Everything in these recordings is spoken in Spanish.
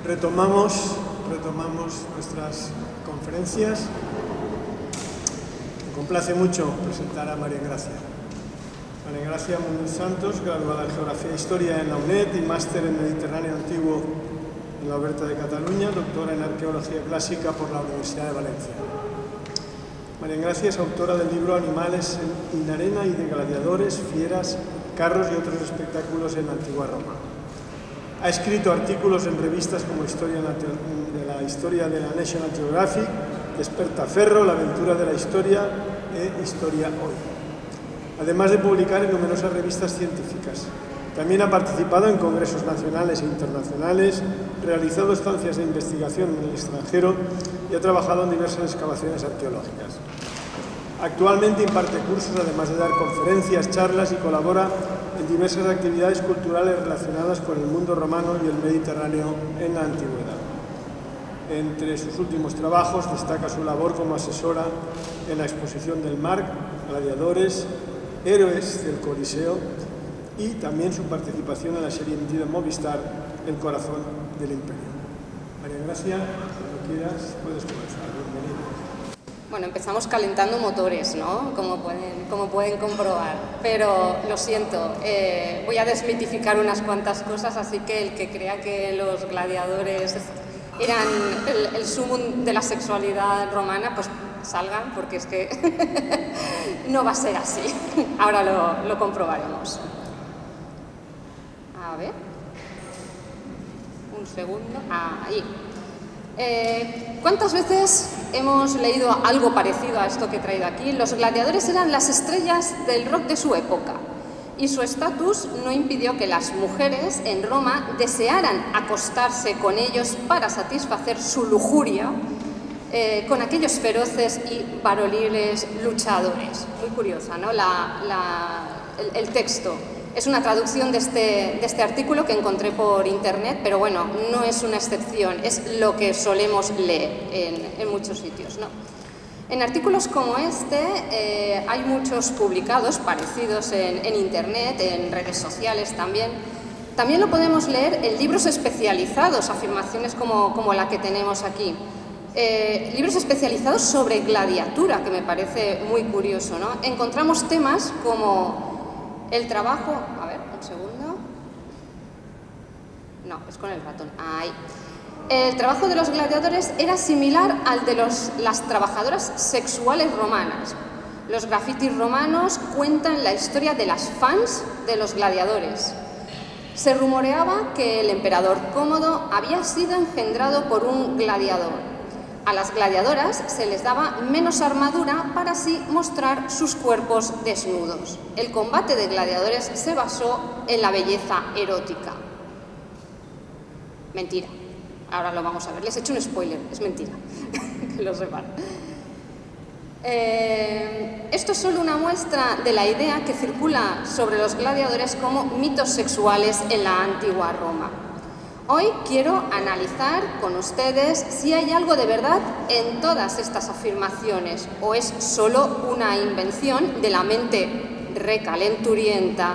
Retomamos nuestras conferencias. Me complace mucho presentar a María Engracia. María Engracia Muñoz Santos, graduada en Geografía e Historia en la UNED y máster en Mediterráneo Antiguo en la Oberta de Cataluña, doctora en Arqueología Clásica por la Universidad de Valencia. María Engracia es autora del libro Animales en arena y de gladiadores, fieras, carros y otros espectáculos en la antigua Roma. Ha escrito artículos en revistas como Historia de la National Geographic, Despertaferro, La aventura de la historia e Historia Hoy, además de publicar en numerosas revistas científicas. También ha participado en congresos nacionales e internacionales, realizado estancias de investigación en el extranjero y ha trabajado en diversas excavaciones arqueológicas. Actualmente imparte cursos, además de dar conferencias, charlas y colabora en diversas actividades culturales relacionadas con el mundo romano y el Mediterráneo en la antigüedad. Entre sus últimos trabajos destaca su labor como asesora en la exposición del Marc, Gladiadores, Héroes del Coliseo, y también su participación en la serie emitida en Movistar, El corazón del imperio. María Engracia, cuando quieras, puedes comenzar. Bienvenida. Bueno, empezamos calentando motores, ¿no? Como pueden comprobar, pero lo siento, voy a desmitificar unas cuantas cosas, así que el que crea que los gladiadores eran el sumum de la sexualidad romana, pues salgan, porque es que no va a ser así. Ahora lo comprobaremos. A ver, un segundo, ahí. ¿Cuántas veces hemos leído algo parecido a esto que he traído aquí? Los gladiadores eran las estrellas del rock de su época y su estatus no impidió que las mujeres en Roma desearan acostarse con ellos para satisfacer su lujuria con aquellos feroces y varoniles luchadores. Muy curiosa, ¿no? El texto. Es una traducción de este artículo que encontré por internet, pero bueno, no es una excepción, es lo que solemos leer en muchos sitios, ¿no? En artículos como este hay muchos publicados parecidos en internet, en redes sociales también. También lo podemos leer en libros especializados, afirmaciones como la que tenemos aquí. Libros especializados sobre gladiatura, que me parece muy curioso, ¿no? Encontramos temas como el trabajo, a ver, un segundo. No, es con el ratón. Ahí. El trabajo de los gladiadores era similar al de las trabajadoras sexuales romanas. Los grafitis romanos cuentan la historia de las fans de los gladiadores. Se rumoreaba que el emperador Cómodo había sido engendrado por un gladiador. A las gladiadoras se les daba menos armadura para así mostrar sus cuerpos desnudos. El combate de gladiadores se basó en la belleza erótica. Mentira. Ahora lo vamos a ver. Les he hecho un spoiler. Es mentira. Que lo sepan. Esto es solo una muestra de la idea que circula sobre los gladiadores como mitos sexuales en la antigua Roma. Hoy quiero analizar con ustedes si hay algo de verdad en todas estas afirmaciones o es solo una invención de la mente recalenturienta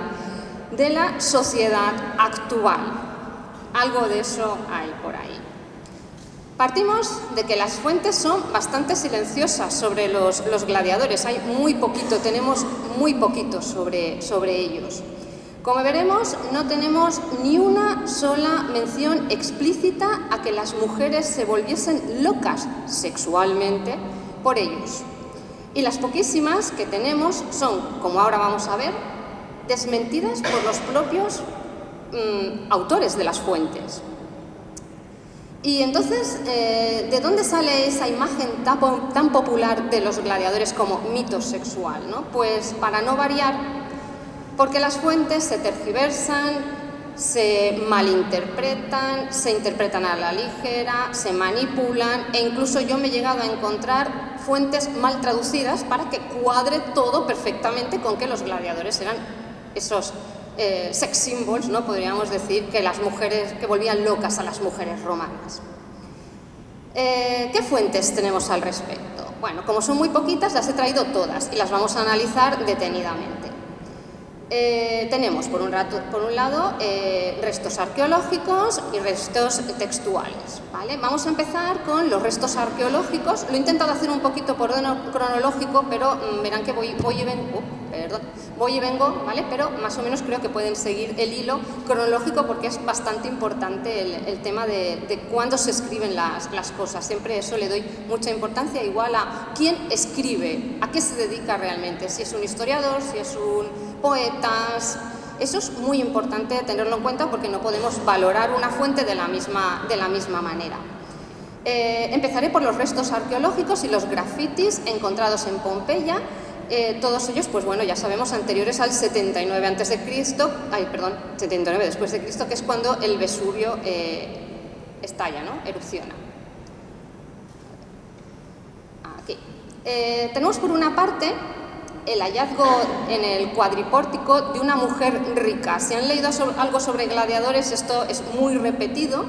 de la sociedad actual. Algo de eso hay por ahí. Partimos de que las fuentes son bastante silenciosas sobre los gladiadores. Hay muy poquito, tenemos muy poquito sobre ellos. Como veremos, no tenemos ni una sola mención explícita a que las mujeres se volviesen locas sexualmente por ellos. Y las poquísimas que tenemos son, como ahora vamos a ver, desmentidas por los propios autores de las fuentes. Y entonces, ¿de dónde sale esa imagen tan popular de los gladiadores como mito sexual, ¿no? Pues para no variar, porque las fuentes se tergiversan, se malinterpretan, se interpretan a la ligera, se manipulan e incluso yo me he llegado a encontrar fuentes mal traducidas para que cuadre todo perfectamente con que los gladiadores eran esos sex symbols, ¿no? Podríamos decir que las mujeres, que volvían locas a las mujeres romanas. ¿Qué fuentes tenemos al respecto? Bueno, como son muy poquitas, las he traído todas y las vamos a analizar detenidamente. Tenemos, por un lado, restos arqueológicos y restos textuales, ¿vale? Vamos a empezar con los restos arqueológicos. Lo he intentado hacer un poquito por orden cronológico, pero verán que voy y vengo, ¿vale? Pero más o menos creo que pueden seguir el hilo cronológico porque es bastante importante el tema de cuándo se escriben las cosas. Siempre eso le doy mucha importancia, igual a quién escribe, a qué se dedica realmente, si es un historiador, si es un poetas. Eso es muy importante tenerlo en cuenta porque no podemos valorar una fuente de la misma manera. Empezaré por los restos arqueológicos y los grafitis encontrados en Pompeya, todos ellos, pues bueno, ya sabemos, anteriores al 79 a.C., 79 después de Cristo, que es cuando el Vesubio estalla, ¿no? Erupciona. Aquí. Tenemos por una parte el hallazgo en el cuadripórtico de una mujer rica. Si han leído algo sobre gladiadores, esto es muy repetido.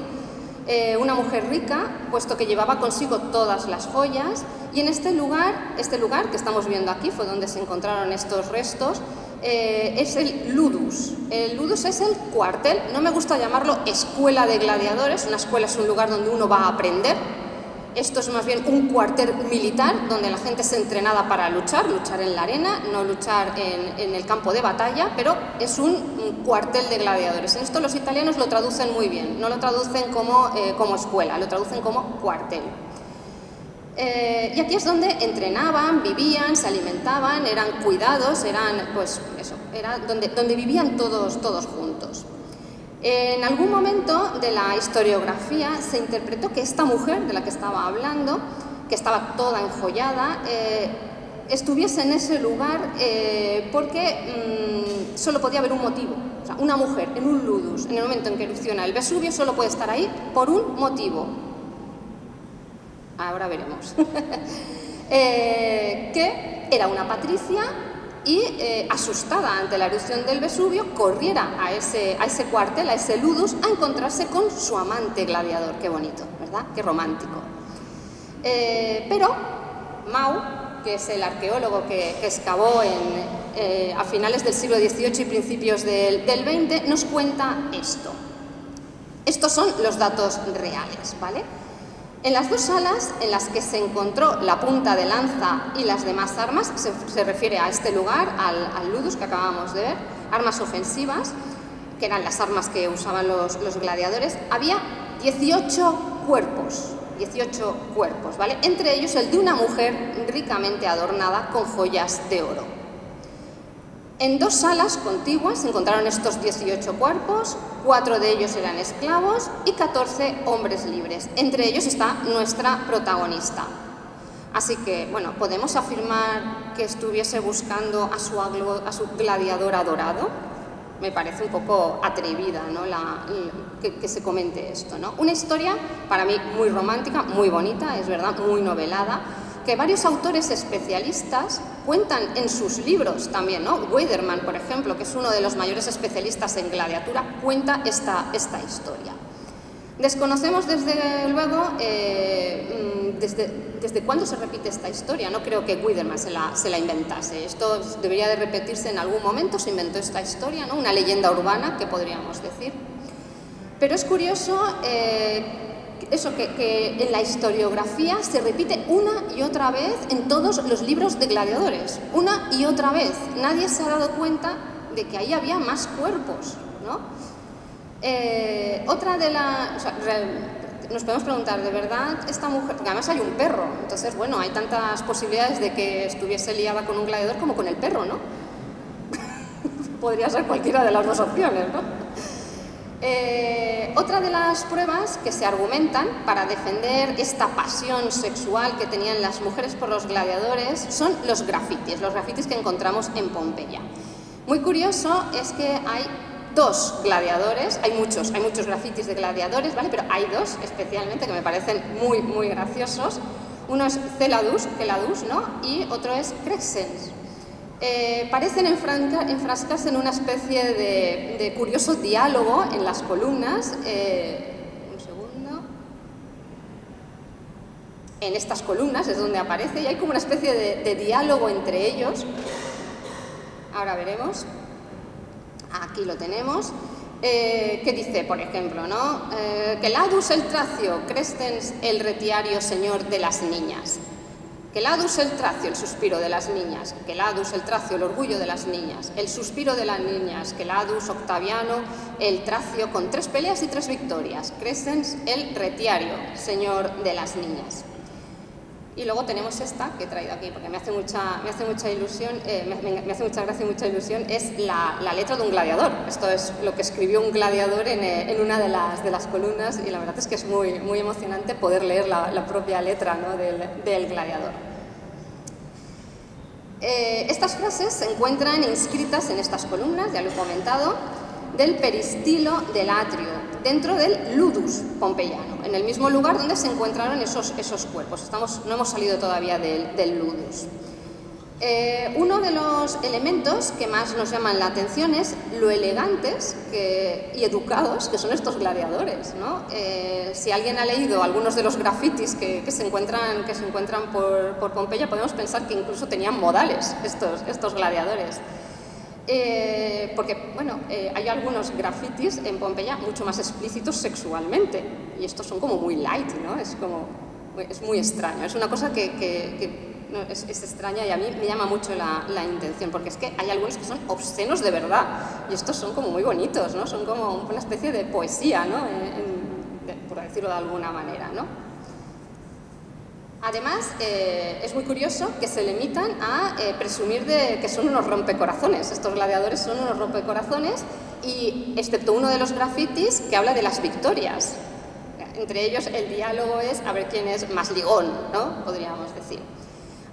Una mujer rica, puesto que llevaba consigo todas las joyas, y en este lugar que estamos viendo aquí, fue donde se encontraron estos restos, es el ludus. El ludus es el cuartel, no me gusta llamarlo escuela de gladiadores, una escuela es un lugar donde uno va a aprender. Esto es más bien un cuartel militar donde la gente se entrenaba para luchar en la arena, no luchar en el campo de batalla, pero es un cuartel de gladiadores. En esto los italianos lo traducen muy bien, no lo traducen como escuela, lo traducen como cuartel. Y aquí es donde entrenaban, vivían, se alimentaban, eran cuidados, eran, pues eso, era donde vivían todos juntos. En algún momento de la historiografía se interpretó que esta mujer de la que estaba hablando, que estaba toda enjollada, estuviese en ese lugar porque solo podía haber un motivo. O sea, una mujer en un ludus, en el momento en que erupciona el Vesubio, solo puede estar ahí por un motivo. Ahora veremos. Que era una patricia y asustada ante la erupción del Vesubio, corriera a ese cuartel, a ese ludus, a encontrarse con su amante gladiador. Qué bonito, ¿verdad? Qué romántico. Pero Mau, que es el arqueólogo que excavó a finales del siglo XVIII y principios del XX, nos cuenta esto. Estos son los datos reales, ¿vale? En las dos salas en las que se encontró la punta de lanza y las demás armas, se refiere a este lugar, al ludus que acabamos de ver, armas ofensivas, que eran las armas que usaban los gladiadores, había 18 cuerpos, ¿vale? Entre ellos el de una mujer ricamente adornada con joyas de oro. En dos salas contiguas se encontraron estos 18 cuerpos, 4 de ellos eran esclavos y 14 hombres libres. Entre ellos está nuestra protagonista. Así que, bueno, podemos afirmar que estuviese buscando a su gladiador adorado. Me parece un poco atrevida, ¿no? Que se comente esto, ¿no? Una historia para mí muy romántica, muy bonita, es verdad, muy novelada, que varios autores especialistas cuentan en sus libros también, ¿no? Weiderman, por ejemplo, que es uno de los mayores especialistas en gladiatura, cuenta esta historia. Desconocemos desde luego desde cuándo se repite esta historia. No creo que Weiderman se la inventase. Esto debería de repetirse en algún momento, se inventó esta historia, ¿no? Una leyenda urbana, que podríamos decir. Pero es curioso eso, que en la historiografía se repite una y otra vez en todos los libros de gladiadores, una y otra vez. Nadie se ha dado cuenta de que ahí había más cuerpos, ¿no? Otra de las... O sea, nos podemos preguntar, ¿de verdad esta mujer...? Porque además hay un perro, entonces, bueno, hay tantas posibilidades de que estuviese liada con un gladiador como con el perro, ¿no? Podría ser cualquiera de las dos opciones, ¿no? Otra de las pruebas que se argumentan para defender esta pasión sexual que tenían las mujeres por los gladiadores son los grafitis que encontramos en Pompeya. Muy curioso es que hay dos gladiadores, hay muchos grafitis de gladiadores, ¿vale? Pero hay dos especialmente que me parecen muy, muy graciosos. Uno es Celadus, ¿no? Y otro es Crescens. Parecen enfrascarse en una especie de curioso diálogo en las columnas. Un segundo. En estas columnas es donde aparece y hay como una especie de diálogo entre ellos. Ahora veremos. Aquí lo tenemos. Que dice, por ejemplo, ¿no? Que ladus el tracio, crescens el retiario señor de las niñas. Que ladus el tracio, el suspiro de las niñas. Que ladus el tracio, el orgullo de las niñas. El suspiro de las niñas. Que ladus Octaviano, el tracio con 3 peleas y 3 victorias. Crescens el retiario, señor de las niñas. Y luego tenemos esta que he traído aquí porque me hace mucha ilusión, me hace mucha gracia y mucha ilusión, es la letra de un gladiador. Esto es lo que escribió un gladiador en una de las columnas, y la verdad es que es muy emocionante poder leer la propia letra, ¿no?, del gladiador. Estas frases se encuentran inscritas en estas columnas, ya lo he comentado, del peristilo del atrio, dentro del ludus pompeyano, en el mismo lugar donde se encontraron esos cuerpos. No hemos salido todavía del ludus. Uno de los elementos que más nos llaman la atención es lo elegantes y educados que son estos gladiadores, ¿no? Si alguien ha leído algunos de los grafitis que se encuentran por Pompeya, podemos pensar que incluso tenían modales estos gladiadores. Porque, bueno, hay algunos grafitis en Pompeya mucho más explícitos sexualmente, y estos son como muy light, ¿no? Es muy extraño, es una cosa que es extraña, y a mí me llama mucho la intención, porque es que hay algunos que son obscenos de verdad, y estos son como muy bonitos, ¿no? Son como una especie de poesía, ¿no? Por decirlo de alguna manera, ¿no? Además, es muy curioso que se limitan a presumir de que son unos rompecorazones. Estos gladiadores son unos rompecorazones, y excepto uno de los grafitis que habla de las victorias. Entre ellos el diálogo es a ver quién es más ligón, ¿no?, podríamos decir.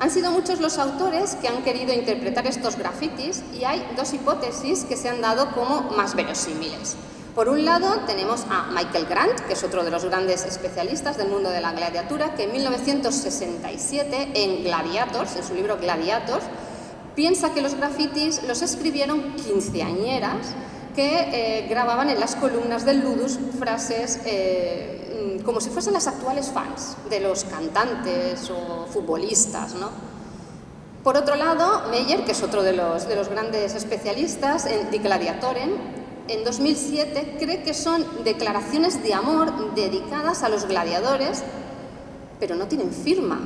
Han sido muchos los autores que han querido interpretar estos grafitis, y hay 2 hipótesis que se han dado como más verosímiles. Por un lado tenemos a Michael Grant, que es otro de los grandes especialistas del mundo de la gladiatura, que en 1967 en Gladiators, en su libro Gladiators, piensa que los grafitis los escribieron quinceañeras que grababan en las columnas del ludus frases como si fuesen las actuales fans de los cantantes o futbolistas, ¿no? Por otro lado, Meyer, que es otro de los grandes especialistas en Die Gladiatoren, en 2007 cree que son declaraciones de amor dedicadas a los gladiadores, pero no tienen firma.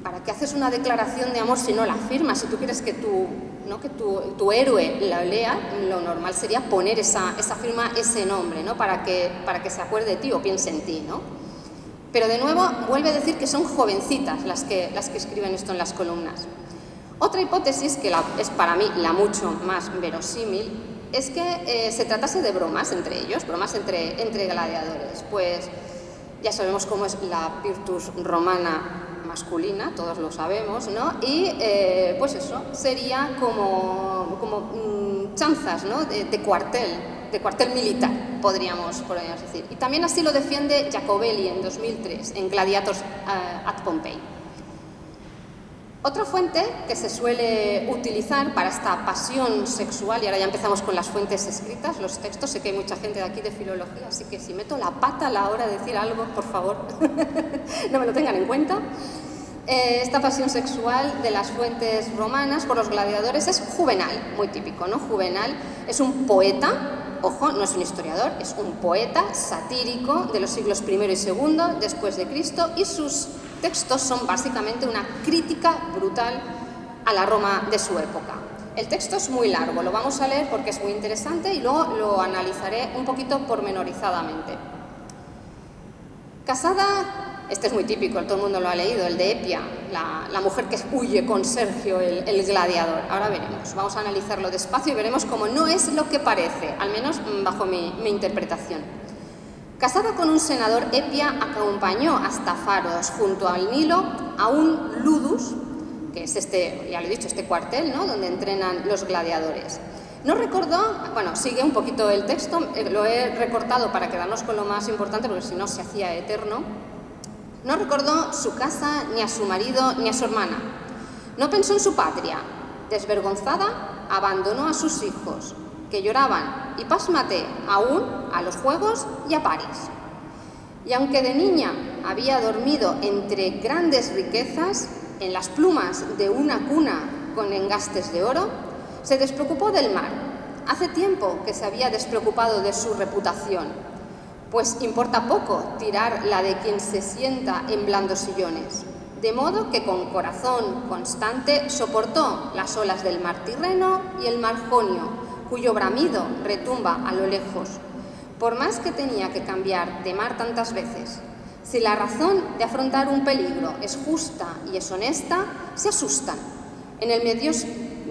¿Para qué haces una declaración de amor si no la firmas? Si tú quieres que tu héroe la lea, lo normal sería poner esa firma, ese nombre, ¿no?, para que se acuerde de ti o piense en ti, ¿no? Pero de nuevo vuelve a decir que son jovencitas las que escriben esto en las columnas. Otra hipótesis, que es para mí la mucho más verosímil, es que se tratase de bromas entre ellos, bromas entre gladiadores. Pues ya sabemos cómo es la virtus romana masculina, todos lo sabemos, ¿no? Y pues eso, sería como chanzas, ¿no?, de cuartel militar, podríamos decir. Y también así lo defiende Jacobelli en 2003, en Gladiators at Pompeii. Otra fuente que se suele utilizar para esta pasión sexual, y ahora ya empezamos con las fuentes escritas, los textos, sé que hay mucha gente de aquí de filología, así que si meto la pata a la hora de decir algo, por favor, no me lo tengan en cuenta. Esta pasión sexual de las fuentes romanas por los gladiadores es Juvenal, muy típico, ¿no? Juvenal es un poeta, ojo, no es un historiador, es un poeta satírico de los siglos I y II después de Cristo, y sus textos son básicamente una crítica brutal a la Roma de su época. El texto es muy largo, lo vamos a leer porque es muy interesante y luego lo analizaré un poquito pormenorizadamente. Casada, este es muy típico, todo el mundo lo ha leído, el de Epia, la mujer que huye con Sergio, el gladiador. Ahora veremos, vamos a analizarlo despacio y veremos cómo no es lo que parece, al menos bajo mi interpretación. Casada con un senador, Epia acompañó hasta Faros, junto al Nilo, a un ludus, que es ya lo he dicho, este cuartel, ¿no?, donde entrenan los gladiadores. No recordó, bueno, sigue un poquito el texto, lo he recortado para quedarnos con lo más importante, porque si no se hacía eterno. No recordó su casa, ni a su marido, ni a su hermana. No pensó en su patria. Desvergonzada, abandonó a sus hijos, que lloraban, y pásmate, aún a los juegos y a París. Y aunque de niña había dormido entre grandes riquezas, en las plumas de una cuna con engastes de oro, se despreocupó del mar, hace tiempo que se había despreocupado de su reputación, pues importa poco tirar la de quien se sienta en blandos sillones, de modo que con corazón constante soportó las olas del mar Tirreno y el mar Jonio, cuyo bramido retumba a lo lejos, por más que tenía que cambiar de mar tantas veces. Si la razón de afrontar un peligro es justa y es honesta, se asustan. En el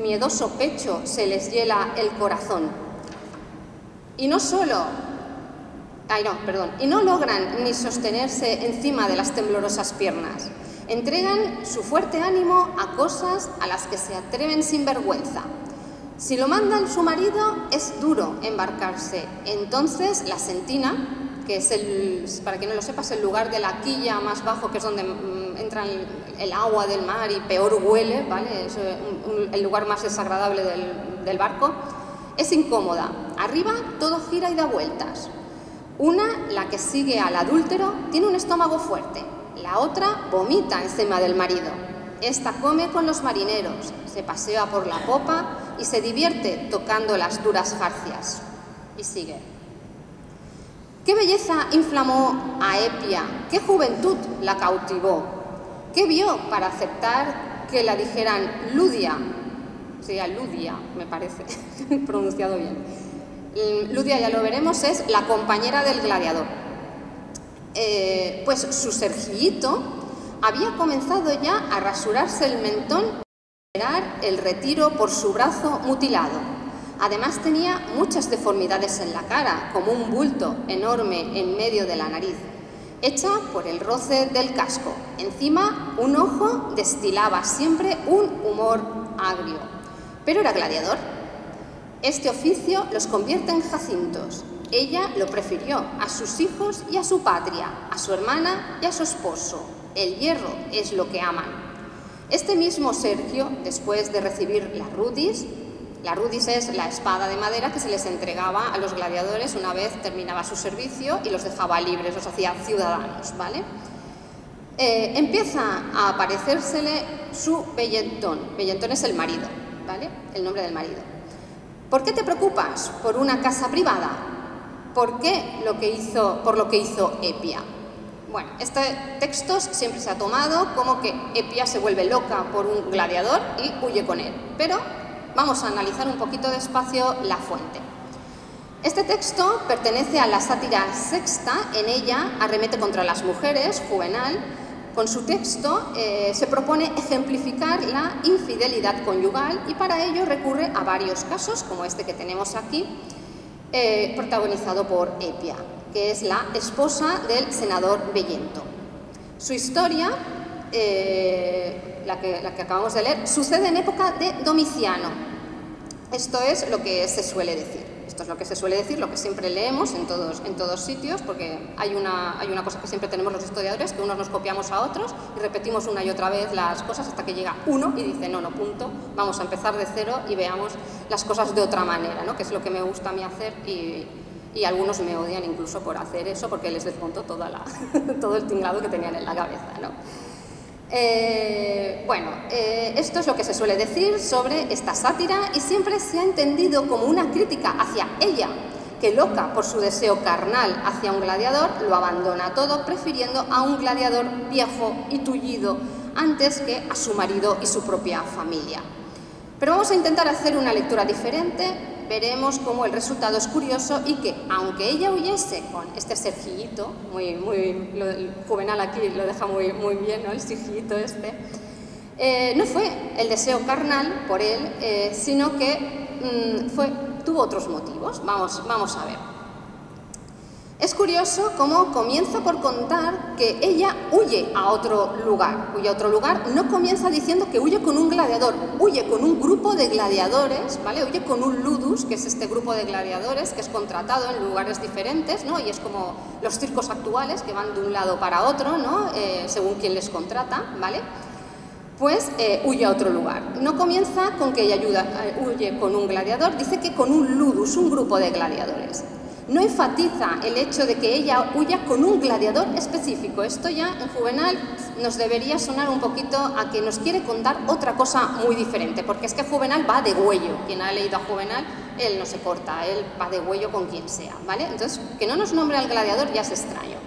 miedoso pecho se les hiela el corazón. Y no logran ni sostenerse encima de las temblorosas piernas. Entregan su fuerte ánimo a cosas a las que se atreven sin vergüenza. Si lo manda su marido, es duro embarcarse. Entonces la sentina, que es para quien no lo sepa, es el lugar de la quilla más bajo, que es donde entra el agua del mar y peor huele, ¿vale? Es el lugar más desagradable del barco. Es incómoda. Arriba todo gira y da vueltas. Una, la que sigue al adúltero, tiene un estómago fuerte. La otra vomita encima del marido. Esta come con los marineros, se pasea por la popa y se divierte tocando las duras jarcias. Y sigue. ¿Qué belleza inflamó a Epia? ¿Qué juventud la cautivó? ¿Qué vio para aceptar que la dijeran Ludia? Sería Ludia, me parece, pronunciado bien. Ludia, ya lo veremos, es la compañera del gladiador. Pues su Sergillito había comenzado ya a rasurarse el mentón y a esperar el retiro por su brazo mutilado. Además tenía muchas deformidades en la cara, como un bulto enorme en medio de la nariz, hecha por el roce del casco. Encima, un ojo destilaba siempre un humor agrio. Pero era gladiador. Este oficio los convierte en jacintos. Ella lo prefirió a sus hijos y a su patria, a su hermana y a su esposo. El hierro es lo que aman. Este mismo Sergio, después de recibir la rudis es la espada de madera que se les entregaba a los gladiadores una vez terminaba su servicio y los dejaba libres, los hacía ciudadanos, ¿vale? Empieza a aparecérsele su Bellentón. Bellentón es el marido, ¿vale? El nombre del marido. ¿Por qué te preocupas por una casa privada? ¿Por qué por lo que hizo Epia? Bueno, este texto siempre se ha tomado como que Epia se vuelve loca por un gladiador y huye con él, pero vamos a analizar un poquito despacio la fuente. Este texto pertenece a la sátira sexta, en ella arremete contra las mujeres, Juvenal. Con su texto se propone ejemplificar la infidelidad conyugal y para ello recurre a varios casos, como este que tenemos aquí, protagonizado por Epia, que es la esposa del senador Bellento. Su historia, la que acabamos de leer, sucede en época de Domiciano. Esto es lo que se suele decir. Esto es lo que se suele decir, lo que siempre leemos en todos sitios, porque hay una cosa que siempre tenemos los historiadores, que unos nos copiamos a otros y repetimos una y otra vez las cosas hasta que llega uno y dice, no, punto, vamos a empezar de cero y veamos las cosas de otra manera, ¿no? Que es lo que me gusta a mí hacer y algunos me odian incluso por hacer eso, porque les desmonto todo el tinglado que tenían en la cabeza, ¿no? Esto es lo que se suele decir sobre esta sátira y siempre se ha entendido como una crítica hacia ella, que loca por su deseo carnal hacia un gladiador, lo abandona todo prefiriendo a un gladiador viejo y tullido antes que a su marido y su propia familia. Pero vamos a intentar hacer una lectura diferente. Veremos cómo el resultado es curioso y que, aunque ella huyese con este Sergillito, el Juvenal aquí lo deja muy bien, ¿no? El Sergillito este, no fue el deseo carnal por él, sino que tuvo otros motivos. Vamos a ver. Es curioso cómo comienza por contar que ella huye a otro lugar. No comienza diciendo que huye con un gladiador, huye con un grupo de gladiadores, ¿vale? Huye con un ludus, que es este grupo de gladiadores que es contratado en lugares diferentes, ¿no? Y es como los circos actuales que van de un lado para otro, ¿no? Según quien les contrata, ¿vale? Pues huye a otro lugar. No comienza con que ella huye con un gladiador, dice que con un ludus, un grupo de gladiadores. No enfatiza el hecho de que ella huya con un gladiador específico. Esto ya en Juvenal nos debería sonar un poquito a que nos quiere contar otra cosa muy diferente, porque es que Juvenal va de huello. Quien ha leído a Juvenal él no se corta, él va de huello con quien sea, ¿vale? Entonces, que no nos nombre al gladiador ya es extraño.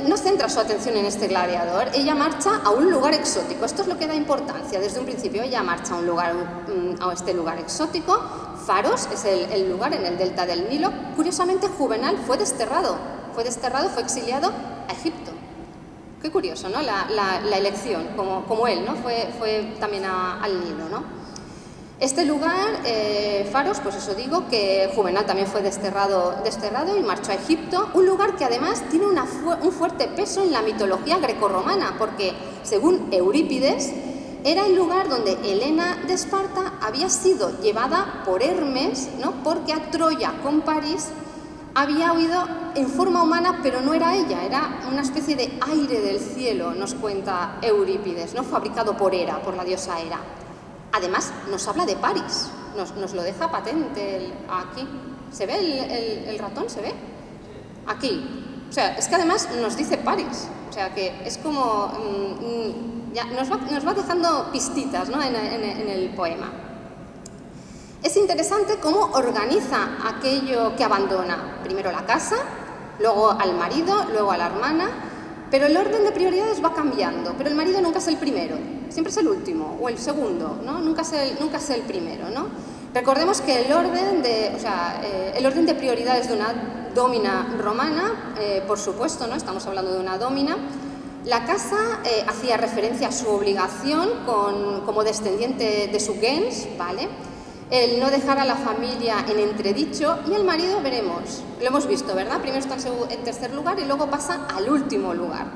No centra su atención en este gladiador, ella marcha a un lugar exótico. Esto es lo que da importancia desde un principio. Ella marcha a este lugar exótico. Faros es el lugar en el delta del Nilo. Curiosamente, Juvenal fue desterrado, fue exiliado a Egipto. Qué curioso, ¿no? La elección, como él, ¿no? Fue también al Nilo, ¿no? Este lugar, Faros, pues eso digo, que Juvenal también fue desterrado y marchó a Egipto, un lugar que además tiene un fuerte peso en la mitología grecorromana, porque según Eurípides, era el lugar donde Helena de Esparta había sido llevada por Hermes, ¿no? Porque a Troya con París había huido en forma humana, pero no era ella, era una especie de aire del cielo, nos cuenta Eurípides, ¿no? Fabricado por Hera, por la diosa Hera. Además, nos habla de París, nos lo deja patente aquí. ¿Se ve el ratón? ¿Se ve? Aquí. O sea, es que además nos dice París. O sea, que es como... ya nos va dejando pistitas, ¿no? en el poema. Es interesante cómo organiza aquello que abandona. Primero la casa, luego al marido, luego a la hermana, pero el orden de prioridades va cambiando. Pero el marido nunca es el primero, siempre es el último o el segundo, ¿no? Nunca es el primero, ¿no? Recordemos que el orden de prioridades de una dómina romana, por supuesto, ¿no? Estamos hablando de una dómina. La casa hacía referencia a su obligación como descendiente de su gens, ¿vale? El no dejar a la familia en entredicho, y el marido, veremos, lo hemos visto, ¿verdad? Primero está en tercer lugar y luego pasa al último lugar.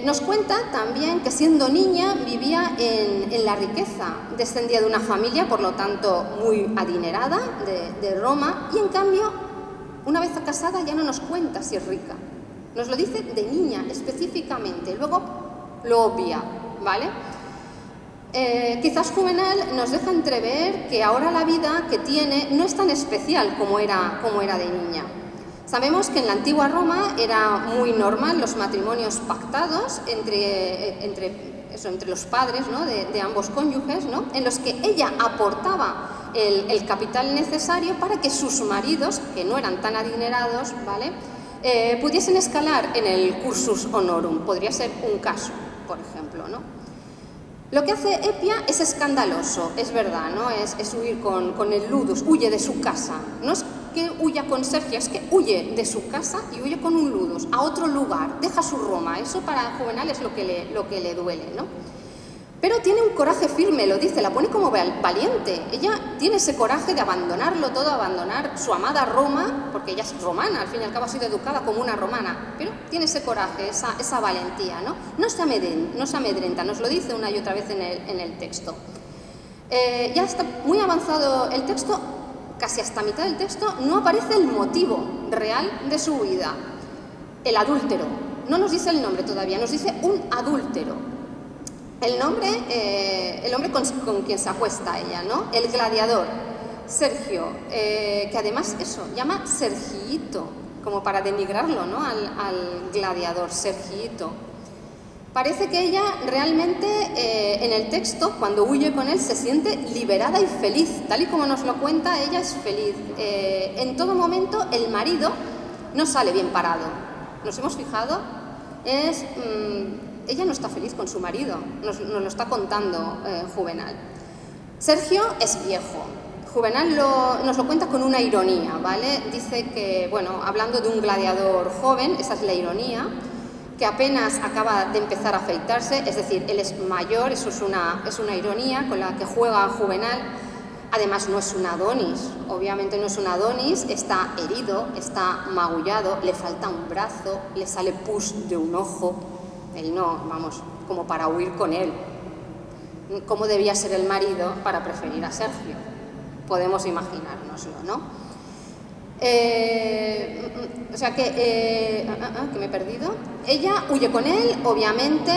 Nos cuenta también que siendo niña vivía en la riqueza, descendía de una familia, por lo tanto, muy adinerada de Roma, y en cambio, una vez casada ya no nos cuenta si es rica. Nos lo dice de niña específicamente, luego lo obvia, ¿vale? Quizás Juvenal nos deja entrever que ahora la vida que tiene no es tan especial como era de niña. Sabemos que en la antigua Roma era muy normal los matrimonios pactados entre los padres, ¿no? de ambos cónyuges, ¿no? En los que ella aportaba el capital necesario para que sus maridos, que no eran tan adinerados, ¿vale? Pudiesen escalar en el cursus honorum. Podría ser un caso, por ejemplo, ¿no? Lo que hace Epia es escandaloso, es verdad, ¿no? Es huir con el ludus, huye de su casa. No es que huya con Sergia, es que huye de su casa y huye con un ludus a otro lugar, deja su Roma. Eso para Juvenal es lo que le duele, ¿no? Pero tiene un coraje firme, lo dice, la pone como valiente. Ella tiene ese coraje de abandonarlo todo, abandonar su amada Roma, porque ella es romana, al fin y al cabo ha sido educada como una romana, pero tiene ese coraje, esa valentía, ¿no? No se amedrenta, nos lo dice una y otra vez en el texto. Ya está muy avanzado el texto, casi hasta mitad del texto, no aparece el motivo real de su huida. El adúltero. No nos dice el nombre todavía, nos dice un adúltero. El hombre con quien se acuesta ella, ¿no? El gladiador, Sergio, que además eso, llama Sergiito, como para denigrarlo, ¿no? Al gladiador, Sergiito. Parece que ella realmente en el texto, cuando huye con él, se siente liberada y feliz. Tal y como nos lo cuenta, ella es feliz. En todo momento el marido no sale bien parado. ¿Nos hemos fijado? Ella no está feliz con su marido, nos lo está contando Juvenal. Sergio es viejo. Juvenal nos lo cuenta con una ironía, ¿vale? Dice que, bueno, hablando de un gladiador joven, esa es la ironía, que apenas acaba de empezar a afeitarse, es decir, él es mayor, eso es una ironía con la que juega Juvenal. Además no es un Adonis, obviamente no es un Adonis, está herido, está magullado, le falta un brazo, le sale pus de un ojo. Él no, vamos, como para huir con él. ¿Cómo debía ser el marido para preferir a Sergio? Podemos imaginárnoslo, ¿no? O sea que me he perdido. Ella huye con él, obviamente,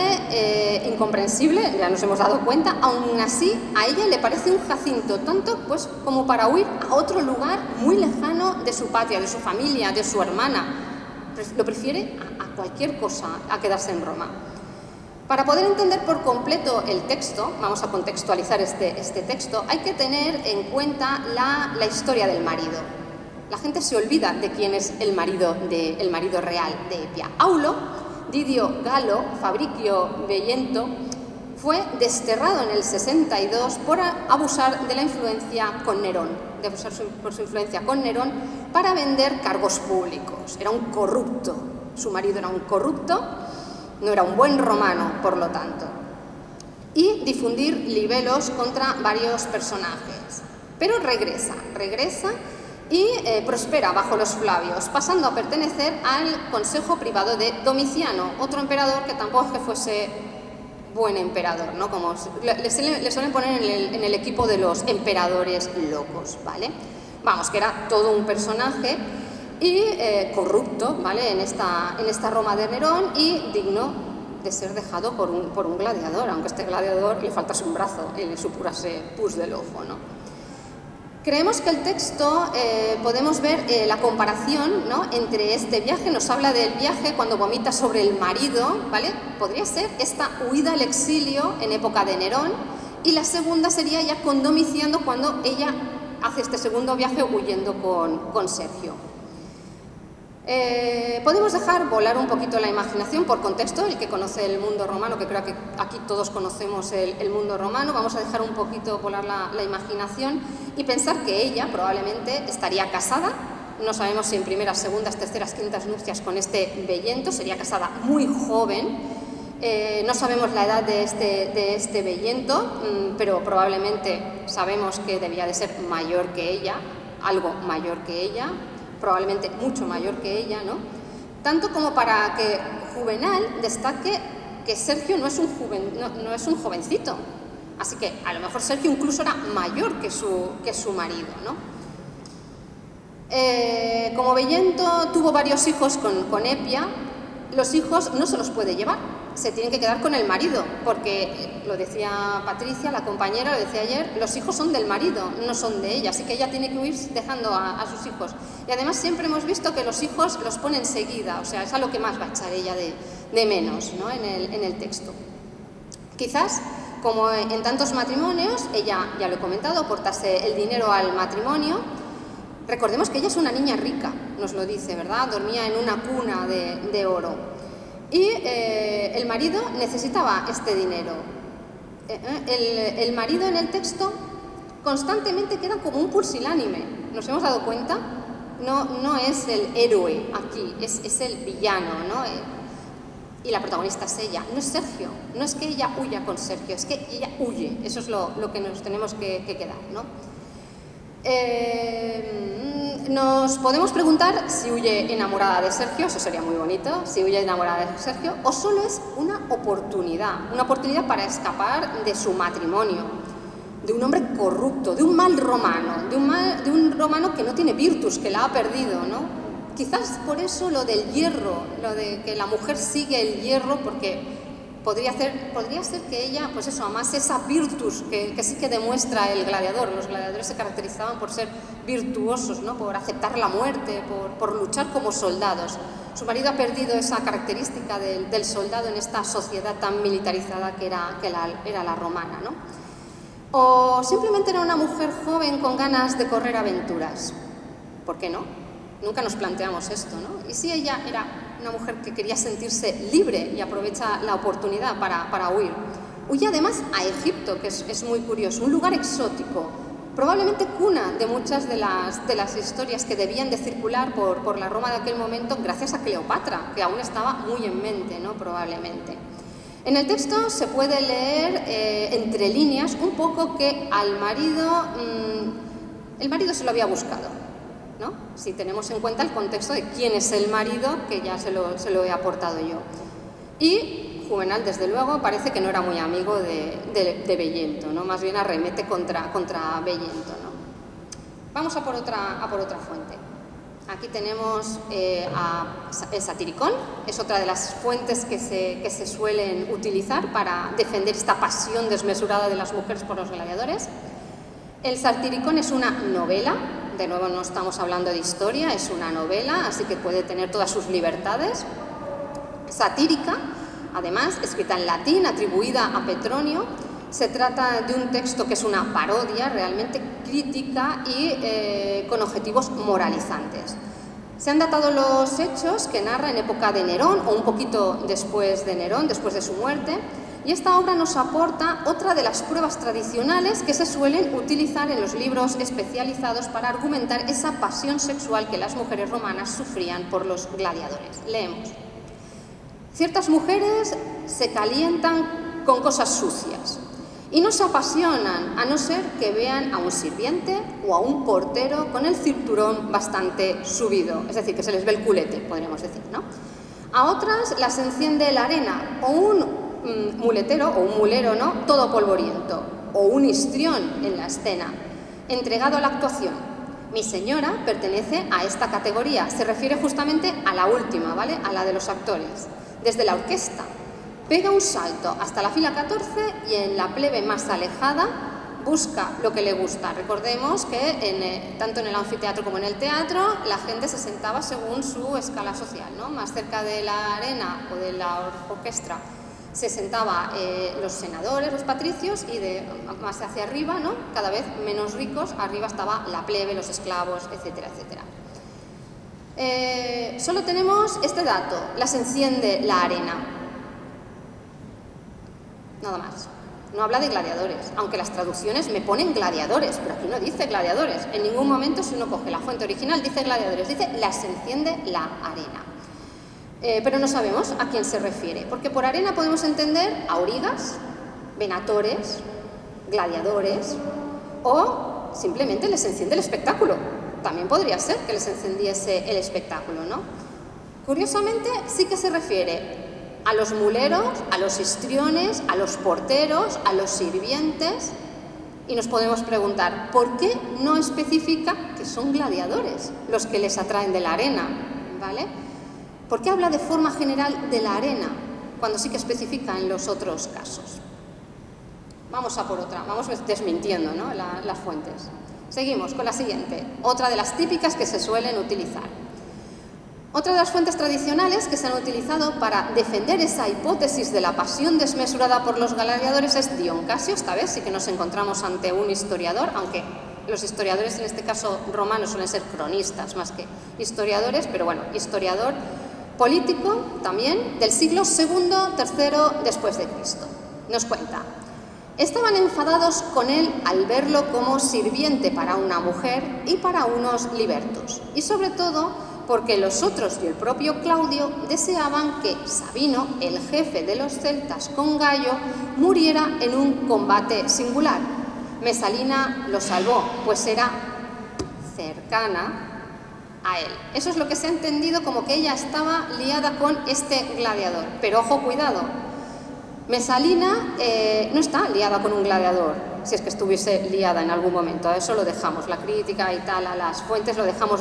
incomprensible, ya nos hemos dado cuenta. Aún así, a ella le parece un Jacinto, tanto pues como para huir a otro lugar muy lejano de su patria, de su familia, de su hermana. Lo prefiere a cualquier cosa, a quedarse en Roma. Para poder entender por completo el texto, vamos a contextualizar este texto, hay que tener en cuenta la historia del marido. La gente se olvida de quién es el marido real de Epia. Aulo, Didio Galo Fabricio Veiento, fue desterrado en el 62 por abusar de la influencia con Nerón, por su influencia con Nerón para vender cargos públicos. Era un corrupto, su marido era un corrupto, no era un buen romano, por lo tanto. Y difundir libelos contra varios personajes. Pero regresa y prospera bajo los Flavios, pasando a pertenecer al consejo privado de Domiciano, otro emperador que tampoco es que fuese buen emperador, ¿no? Como le suelen poner en el equipo de los emperadores locos, ¿vale? Vamos, que era todo un personaje y corrupto, ¿vale? En esta Roma de Nerón y digno de ser dejado por un gladiador, aunque a este gladiador le faltase un brazo y le supurase pus del ojo, ¿no? Creemos que el texto podemos ver la comparación, ¿no? Entre este viaje, nos habla del viaje cuando vomita sobre el marido, ¿vale? Podría ser esta huida al exilio en época de Nerón, y la segunda sería ya con Domiciano cuando ella hace este segundo viaje huyendo con Sergio. Podemos dejar volar un poquito la imaginación por contexto, el que conoce el mundo romano, que creo que aquí todos conocemos el mundo romano, vamos a dejar un poquito volar la imaginación y pensar que ella probablemente estaría casada, no sabemos si en primeras, segundas, terceras, quintas nupcias con este Veiento, sería casada muy joven, no sabemos la edad de este Veiento, pero probablemente sabemos que debía de ser mayor que ella, algo mayor que ella, probablemente mucho mayor que ella, ¿no? Tanto como para que Juvenal destaque que Sergio no es un jovencito. Así que a lo mejor Sergio incluso era mayor que su marido, ¿no? Como Veiento tuvo varios hijos con Epia, los hijos no se los puede llevar, se tienen que quedar con el marido, porque lo decía Patricia, la compañera, lo decía ayer, los hijos son del marido, no son de ella, así que ella tiene que huir dejando a sus hijos. Y además siempre hemos visto que los hijos los pone enseguida, o sea, es a lo que más va a echar ella de menos, ¿no? en el texto. Quizás, como en tantos matrimonios, ella, ya lo he comentado, aportase el dinero al matrimonio. Recordemos que ella es una niña rica, nos lo dice, ¿verdad? Dormía en una cuna de oro. Y el marido necesitaba este dinero. El marido en el texto constantemente queda como un pusilánime. ¿Nos hemos dado cuenta? No es el héroe aquí, es el villano, ¿no? Y la protagonista es ella, no es Sergio. No es que ella huya con Sergio, es que ella huye. Eso es lo que nos tenemos que quedar, ¿no? Nos podemos preguntar si huye enamorada de Sergio, eso sería muy bonito, si huye enamorada de Sergio, o solo es una oportunidad para escapar de su matrimonio, de un hombre corrupto, de un mal romano, de un romano que no tiene virtus, que la ha perdido, ¿no? Quizás por eso lo del hierro, lo de que la mujer sigue el hierro, porque podría ser que ella, pues eso, amase esa virtus que sí que demuestra el gladiador. Los gladiadores se caracterizaban por ser virtuosos, ¿no? Por aceptar la muerte, por luchar como soldados. Su marido ha perdido esa característica del soldado en esta sociedad tan militarizada que era la romana, ¿no? O simplemente era una mujer joven con ganas de correr aventuras. ¿Por qué no? Nunca nos planteamos esto, ¿no? ¿Y si ella era una mujer que quería sentirse libre y aprovecha la oportunidad para huir? Huye además a Egipto, que es muy curioso, un lugar exótico, probablemente cuna de muchas de las historias que debían de circular por la Roma de aquel momento gracias a Cleopatra, que aún estaba muy en mente, ¿no? Probablemente. En el texto se puede leer entre líneas un poco que al marido, el marido se lo había buscado, ¿no? Si tenemos en cuenta el contexto de quién es el marido, que ya se lo he aportado yo. Y Juvenal, desde luego, parece que no era muy amigo de Veiento, ¿no? Más bien arremete contra Veiento, ¿no? Vamos a por otra fuente. Aquí tenemos el Satiricón, es otra de las fuentes que se suelen utilizar para defender esta pasión desmesurada de las mujeres por los gladiadores. El Satiricón es una novela. De nuevo, no estamos hablando de historia, es una novela, así que puede tener todas sus libertades. Satírica, además, escrita en latín, atribuida a Petronio. Se trata de un texto que es una parodia realmente crítica y con objetivos moralizantes. Se han datado los hechos que narra en época de Nerón o un poquito después de Nerón, después de su muerte, y esta obra nos aporta otra de las pruebas tradicionales que se suelen utilizar en los libros especializados para argumentar esa pasión sexual que las mujeres romanas sufrían por los gladiadores. Leemos. Ciertas mujeres se calientan con cosas sucias y no se apasionan a no ser que vean a un sirviente o a un portero con el cinturón bastante subido, es decir, que se les ve el culete, podríamos decir, ¿no? A otras las enciende la arena o un muletero o un mulero, ¿no?, todo polvoriento, o un histrión en la escena, entregado a la actuación. Mi señora pertenece a esta categoría, se refiere justamente a la última, ¿vale?, a la de los actores. Desde la orquesta pega un salto hasta la fila 14 y en la plebe más alejada busca lo que le gusta. Recordemos que tanto en el anfiteatro como en el teatro la gente se sentaba según su escala social, ¿no? Más cerca de la arena o de la orquesta se sentaban los senadores, los patricios, y más hacia arriba, ¿no?, cada vez menos ricos, arriba estaba la plebe, los esclavos, etcétera, etcétera. Solo tenemos este dato, las enciende la arena. Nada más. No habla de gladiadores, aunque las traducciones me ponen gladiadores, pero aquí no dice gladiadores. En ningún momento, si uno coge la fuente original, dice gladiadores, dice las enciende la arena. Pero no sabemos a quién se refiere, porque por arena podemos entender aurigas, venatores, gladiadores, o simplemente les enciende el espectáculo. También podría ser que les encendiese el espectáculo, ¿no? Curiosamente, sí que se refiere a los muleros, a los histriones, a los porteros, a los sirvientes, y nos podemos preguntar, ¿por qué no especifica que son gladiadores los que les atraen de la arena? ¿Vale? ¿Por qué habla de forma general de la arena cuando sí que especifica en los otros casos? Vamos a por otra, vamos desmintiendo, ¿no?, las fuentes. Seguimos con la siguiente, otra de las típicas que se suelen utilizar. Otra de las fuentes tradicionales que se han utilizado para defender esa hipótesis de la pasión desmesurada por los gladiadores es Dion Casio. Esta vez sí que nos encontramos ante un historiador, aunque los historiadores en este caso romanos suelen ser cronistas más que historiadores, pero bueno, historiador político también del siglo II, III después de Cristo. Nos cuenta, estaban enfadados con él al verlo como sirviente para una mujer y para unos libertos, y sobre todo porque los otros y el propio Claudio deseaban que Sabino, el jefe de los celtas con Gayo, muriera en un combate singular. Mesalina lo salvó, pues era cercana a él. Eso es lo que se ha entendido como que ella estaba liada con este gladiador. Pero ojo, cuidado, Mesalina no está liada con un gladiador, si es que estuviese liada en algún momento. A eso lo dejamos, la crítica y tal, a las fuentes lo dejamos,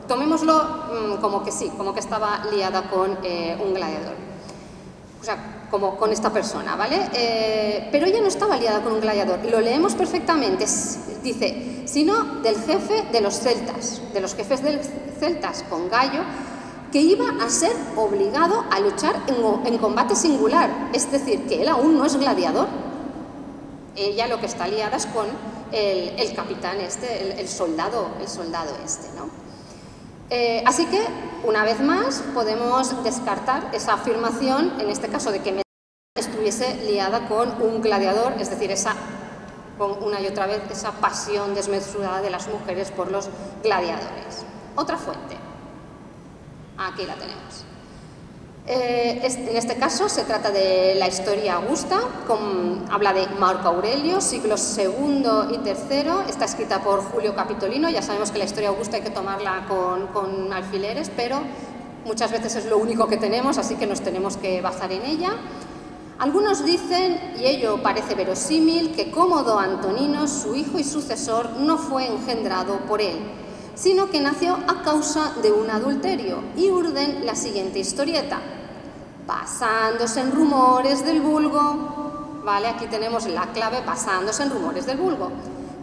tomémoslo como que sí, como que estaba liada con un gladiador. O sea, como con esta persona, ¿vale? Pero ella no estaba liada con un gladiador, lo leemos perfectamente, dice, sino del jefe de los celtas, de los jefes de los celtas con Gayo, que iba a ser obligado a luchar en combate singular, es decir, que él aún no es gladiador. Ella lo que está liada es con el capitán el soldado este, ¿no? Así que, una vez más, podemos descartar esa afirmación, en este caso de que Mesalina estuviese liada con un gladiador, es decir, con una y otra vez esa pasión desmesurada de las mujeres por los gladiadores. Otra fuente. Aquí la tenemos. En este caso se trata de la Historia Augusta, habla de Marco Aurelio, siglos II y III, está escrita por Julio Capitolino. Ya sabemos que la Historia Augusta hay que tomarla con alfileres, pero muchas veces es lo único que tenemos, así que nos tenemos que basar en ella. Algunos dicen, y ello parece verosímil, que Cómodo Antonino, su hijo y sucesor, no fue engendrado por él, sino que nació a causa de un adulterio, y urden la siguiente historieta, basándose en rumores del vulgo, ¿vale? Aquí tenemos la clave, basándose en rumores del vulgo,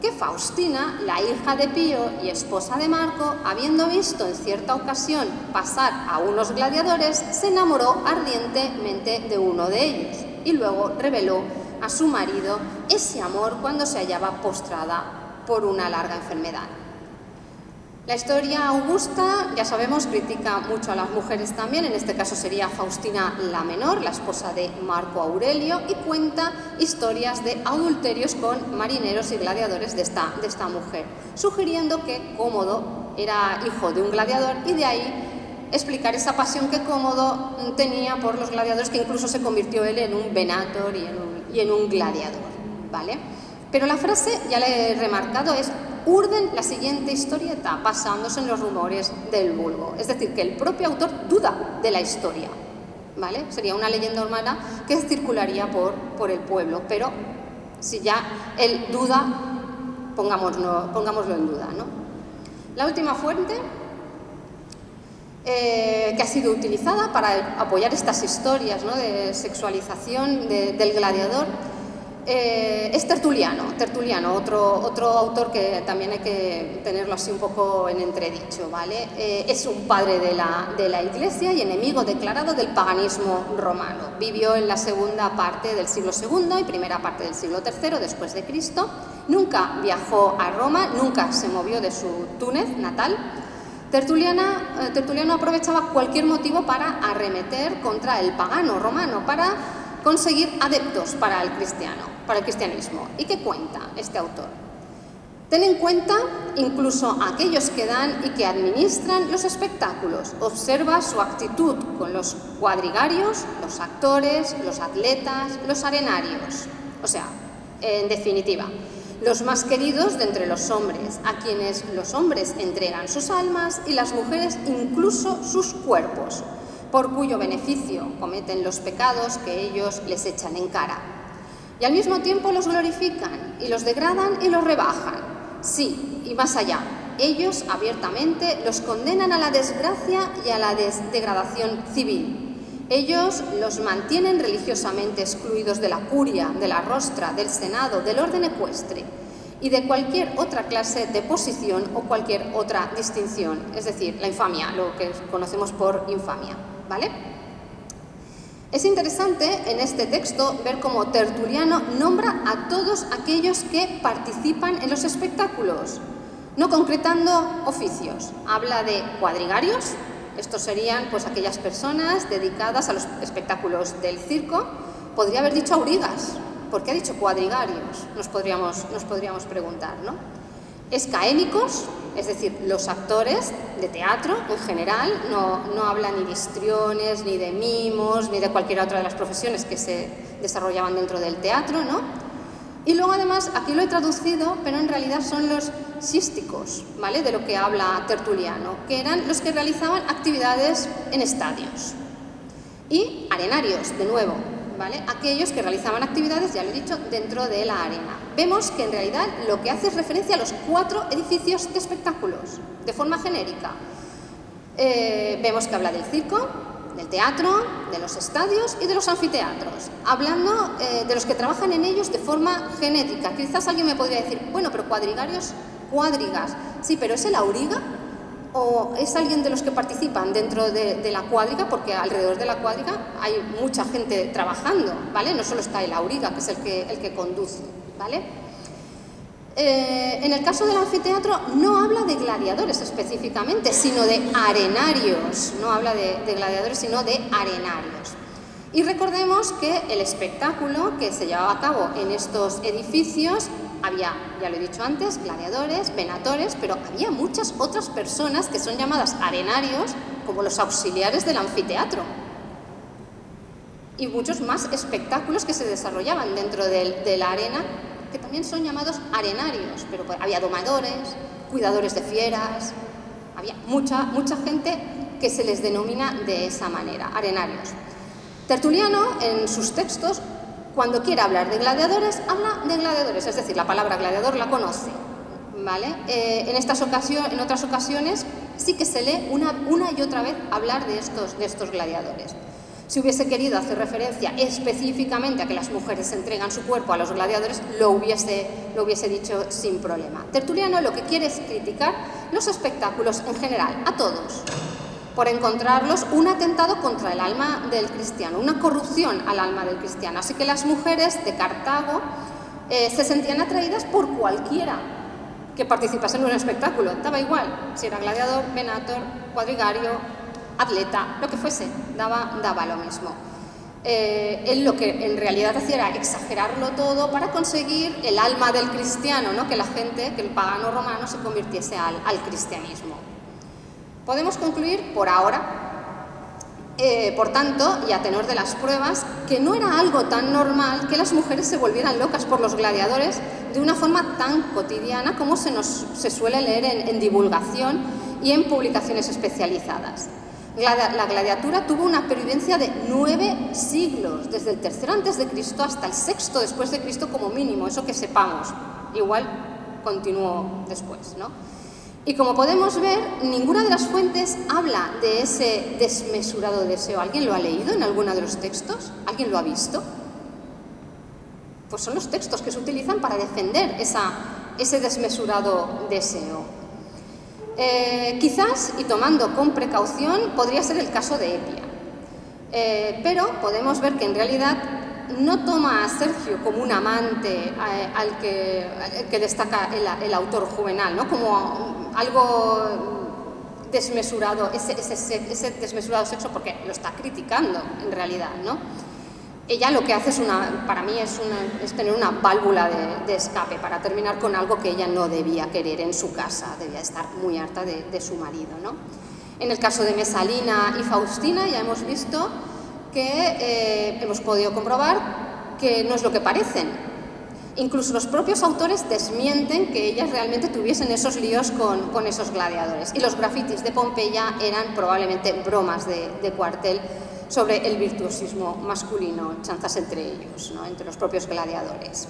que Faustina, la hija de Pío y esposa de Marco, habiendo visto en cierta ocasión pasar a unos gladiadores, se enamoró ardientemente de uno de ellos y luego reveló a su marido ese amor cuando se hallaba postrada por una larga enfermedad. La historia augusta, ya sabemos, critica mucho a las mujeres también, en este caso sería Faustina la menor, la esposa de Marco Aurelio, y cuenta historias de adulterios con marineros y gladiadores de esta mujer, sugiriendo que Cómodo era hijo de un gladiador y de ahí explicar esa pasión que Cómodo tenía por los gladiadores, que incluso se convirtió él en un venator y en un gladiador, ¿vale? Pero la frase, ya le he remarcado, es urden la siguiente historieta basándose en los rumores del vulgo. Es decir, que el propio autor duda de la historia, ¿vale? Sería una leyenda urbana que circularía por el pueblo, pero si ya él duda, pongámoslo en duda, ¿no? La última fuente que ha sido utilizada para apoyar estas historias, ¿no?, de sexualización del gladiador, es Tertuliano, otro autor que también hay que tenerlo así un poco en entredicho, ¿vale? Es un padre de la Iglesia y enemigo declarado del paganismo romano. Vivió en la segunda parte del siglo II y primera parte del siglo III después de Cristo. Nunca viajó a Roma, nunca se movió de su Túnez natal. Tertuliano aprovechaba cualquier motivo para arremeter contra el pagano romano, para conseguir adeptos para el cristianismo. ¿Y qué cuenta este autor? Ten en cuenta incluso a aquellos que dan y que administran los espectáculos. Observa su actitud con los cuadrigarios, los actores, los atletas, los arenarios. O sea, en definitiva, los más queridos de entre los hombres, a quienes los hombres entregan sus almas y las mujeres incluso sus cuerpos, por cuyo beneficio cometen los pecados que ellos les echan en cara. Y al mismo tiempo los glorifican y los degradan y los rebajan. Sí, y más allá, ellos abiertamente los condenan a la desgracia y a la degradación civil. Ellos los mantienen religiosamente excluidos de la curia, de la rostra, del senado, del orden ecuestre y de cualquier otra clase de posición o cualquier otra distinción, es decir, la infamia, lo que conocemos por infamia, ¿vale? Es interesante en este texto ver cómo Tertuliano nombra a todos aquellos que participan en los espectáculos, no concretando oficios. Habla de cuadrigarios, estos serían pues aquellas personas dedicadas a los espectáculos del circo. Podría haber dicho aurigas, ¿por qué ha dicho cuadrigarios? Nos podríamos preguntar, ¿no? Escaénicos, es decir, los actores de teatro en general, no habla ni de histriones, ni de mimos, ni de cualquier otra de las profesiones que se desarrollaban dentro del teatro, ¿no? Y luego además, aquí lo he traducido, pero en realidad son los sísticos, ¿vale?, de lo que habla Tertuliano, que eran los que realizaban actividades en estadios. Y arenarios, de nuevo, ¿vale?, aquellos que realizaban actividades, ya lo he dicho, dentro de la arena. Vemos que en realidad lo que hace es referencia a los 4 edificios de espectáculos, de forma genérica. Vemos que habla del circo, del teatro, de los estadios y de los anfiteatros, hablando de los que trabajan en ellos de forma genérica. Quizás alguien me podría decir, bueno, pero cuadrigarios, cuadrigas, sí, pero ¿es el auriga o es alguien de los que participan dentro de la cuadriga? Porque alrededor de la cuadriga hay mucha gente trabajando, ¿vale? No solo está el auriga, que es el que conduce, ¿vale? En el caso del anfiteatro no habla de gladiadores específicamente, sino de arenarios. No habla de gladiadores, sino de arenarios. Y recordemos que el espectáculo que se llevaba a cabo en estos edificios había, ya lo he dicho antes, gladiadores, venatores, pero había muchas otras personas que son llamadas arenarios, como los auxiliares del anfiteatro. Y muchos más espectáculos que se desarrollaban dentro de la arena, que también son llamados arenarios, pero había domadores, cuidadores de fieras, había mucha gente que se les denomina de esa manera, arenarios. Tertuliano, en sus textos, cuando quiere hablar de gladiadores, habla de gladiadores, es decir, la palabra gladiador la conoce, ¿vale? En otras ocasiones sí que se lee una y otra vez hablar de estos gladiadores. Si hubiese querido hacer referencia específicamente a que las mujeres entregan su cuerpo a los gladiadores, lo hubiese lo hubiese dicho sin problema. Tertuliano lo que quiere es criticar los espectáculos en general, a todos, por encontrarlos un atentado contra el alma del cristiano, una corrupción al alma del cristiano. Así que las mujeres de Cartago se sentían atraídas por cualquiera que participase en un espectáculo, daba igual, si era gladiador, venator, cuadrigario, atleta, lo que fuese, daba lo mismo. Él lo que en realidad hacía era exagerarlo todo para conseguir el alma del cristiano, ¿no? Que la gente, que el pagano romano se convirtiese al cristianismo. Podemos concluir por ahora, por tanto, y a tenor de las pruebas, que no era algo tan normal que las mujeres se volvieran locas por los gladiadores de una forma tan cotidiana como se suele leer en divulgación y en publicaciones especializadas. La gladiatura tuvo una pervivencia de 9 siglos, desde el III a.C. hasta el VI después de Cristo como mínimo, eso que sepamos. Igual continuó después, ¿no? Y como podemos ver, ninguna de las fuentes habla de ese desmesurado deseo. ¿Alguien lo ha leído en alguno de los textos? ¿Alguien lo ha visto? Pues son los textos que se utilizan para defender ese desmesurado deseo. Quizás, y tomando con precaución, podría ser el caso de Epia. Pero podemos ver que en realidad no toma a Sergio como un amante al que destaca el autor Juvenal, ¿no? Como algo desmesurado, ese desmesurado sexo, porque lo está criticando en realidad, ¿no? Ella lo que hace para mí es tener una válvula de escape para terminar con algo que ella no debía querer en su casa, debía estar muy harta de su marido, ¿no? En el caso de Mesalina y Faustina ya hemos visto que hemos podido comprobar que no es lo que parecen. Incluso los propios autores desmienten que ellas realmente tuviesen esos líos con esos gladiadores. Y los grafitis de Pompeya eran probablemente bromas de cuartel sobre el virtuosismo masculino, chanzas entre ellos, ¿no? Entre los propios gladiadores.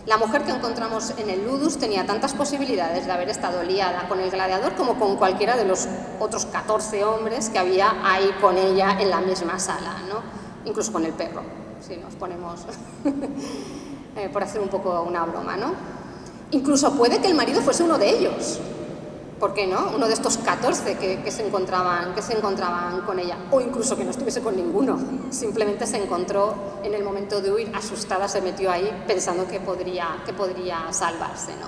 La mujer que encontramos en el Ludus tenía tantas posibilidades de haber estado liada con el gladiador como con cualquiera de los otros 14 hombres que había ahí con ella en la misma sala, ¿no? Incluso con el perro, si nos ponemos por hacer un poco una broma, ¿no? Incluso puede que el marido fuese uno de ellos. ¿Por qué no? Uno de estos 14 que se encontraban con ella, o incluso que no estuviese con ninguno, simplemente se encontró en el momento de huir, asustada, se metió ahí pensando que podría salvarse, ¿no?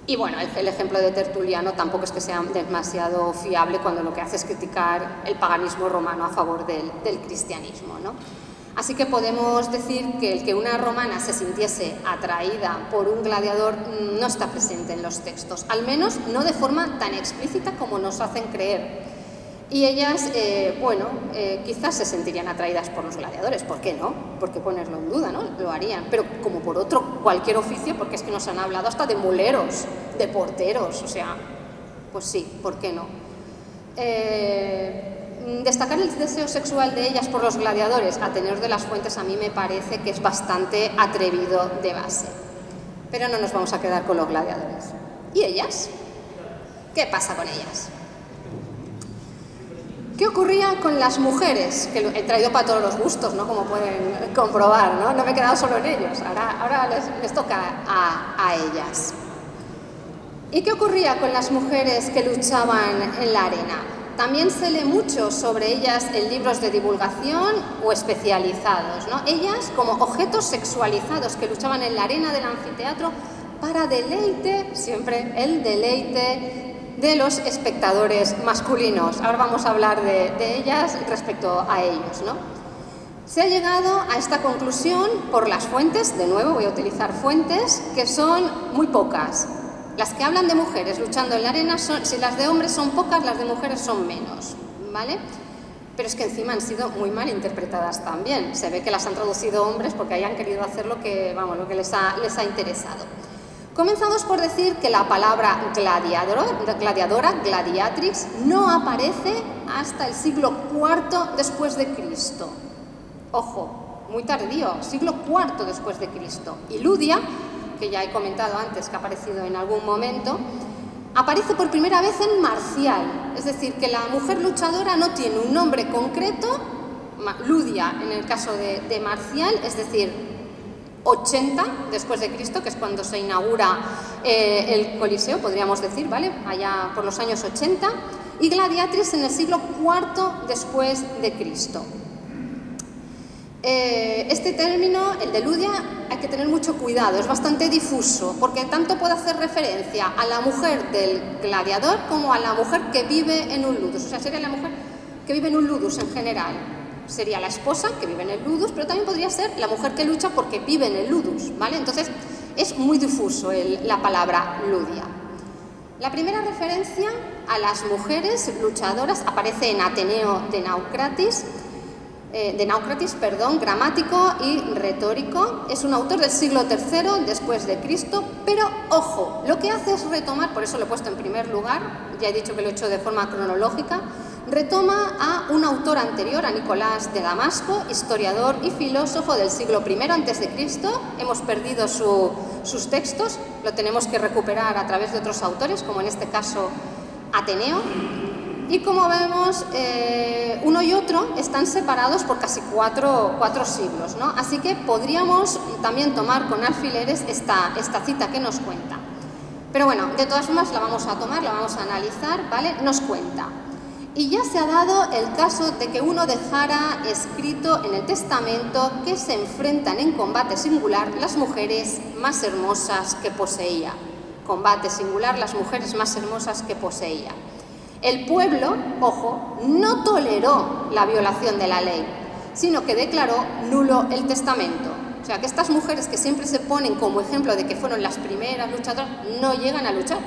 Y bueno, el ejemplo de Tertuliano tampoco es que sea demasiado fiable cuando lo que hace es criticar el paganismo romano a favor del cristianismo, ¿no? Así que podemos decir que el que una romana se sintiese atraída por un gladiador no está presente en los textos, al menos no de forma tan explícita como nos hacen creer. Y ellas, quizás se sentirían atraídas por los gladiadores, ¿por qué no? ¿Por qué ponerlo en duda, no? Lo harían, pero como por cualquier oficio, porque es que nos han hablado hasta de muleros, de porteros, o sea, pues sí, ¿por qué no? Destacar el deseo sexual de ellas por los gladiadores, a tenor de las fuentes, a mí me parece que es bastante atrevido de base. Pero no nos vamos a quedar con los gladiadores. ¿Y ellas? ¿Qué pasa con ellas? ¿Qué ocurría con las mujeres? Que he traído para todos los gustos, ¿no? Como pueden comprobar, ¿no? No me he quedado solo en ellos, ahora les toca a ellas. ¿Y qué ocurría con las mujeres que luchaban en la arena? También se lee mucho sobre ellas en libros de divulgación o especializados, ¿no? Ellas como objetos sexualizados que luchaban en la arena del anfiteatro para deleite, siempre el deleite de los espectadores masculinos. Ahora vamos a hablar de ellas respecto a ellos, ¿no? Se ha llegado a esta conclusión por las fuentes, de nuevo voy a utilizar fuentes, que son muy pocas. Las que hablan de mujeres luchando en la arena, si las de hombres son pocas, las de mujeres son menos, ¿vale? Pero es que encima han sido muy mal interpretadas también. Se ve que las han traducido hombres porque hayan querido hacer lo que les ha interesado. Comenzamos por decir que la palabra gladiadora, gladiatrix, no aparece hasta el siglo IV después de Cristo. Ojo, muy tardío, siglo IV después de Cristo. Y Ludia, que ya he comentado antes que ha aparecido en algún momento, aparece por primera vez en Marcial, es decir, que la mujer luchadora no tiene un nombre concreto, Ludia en el caso de Marcial, es decir, 80 después de Cristo, que es cuando se inaugura el Coliseo, podríamos decir, ¿vale? Allá por los años 80, y gladiatrix en el siglo IV después de Cristo. Este término, el de ludia, hay que tener mucho cuidado, es bastante difuso, porque tanto puede hacer referencia a la mujer del gladiador como a la mujer que vive en un ludus. O sea, sería la mujer que vive en un ludus en general. Sería la esposa que vive en el ludus, pero también podría ser la mujer que lucha porque vive en el ludus, ¿vale? Entonces, es muy difuso la palabra ludia. La primera referencia a las mujeres luchadoras aparece en Ateneo de Naucratis, gramático y retórico. Es un autor del siglo III después de Cristo, pero ojo, lo que hace es retomar, por eso lo he puesto en primer lugar, ya he dicho que lo he hecho de forma cronológica, retoma a un autor anterior, a Nicolás de Damasco, historiador y filósofo del siglo I antes de Cristo. Hemos perdido sus textos, lo tenemos que recuperar a través de otros autores, como en este caso Ateneo. Y como vemos, uno y otro están separados por casi cuatro siglos, ¿no? Así que podríamos también tomar con alfileres esta cita que nos cuenta. Pero bueno, de todas formas la vamos a tomar, la vamos a analizar, ¿vale? Nos cuenta. Y ya se ha dado el caso de que uno dejara escrito en el testamento que se enfrentan en combate singular las mujeres más hermosas que poseía. Combate singular, las mujeres más hermosas que poseía. El pueblo, ojo, no toleró la violación de la ley, sino que declaró nulo el testamento. O sea, que estas mujeres que siempre se ponen como ejemplo de que fueron las primeras luchadoras, no llegan a luchar.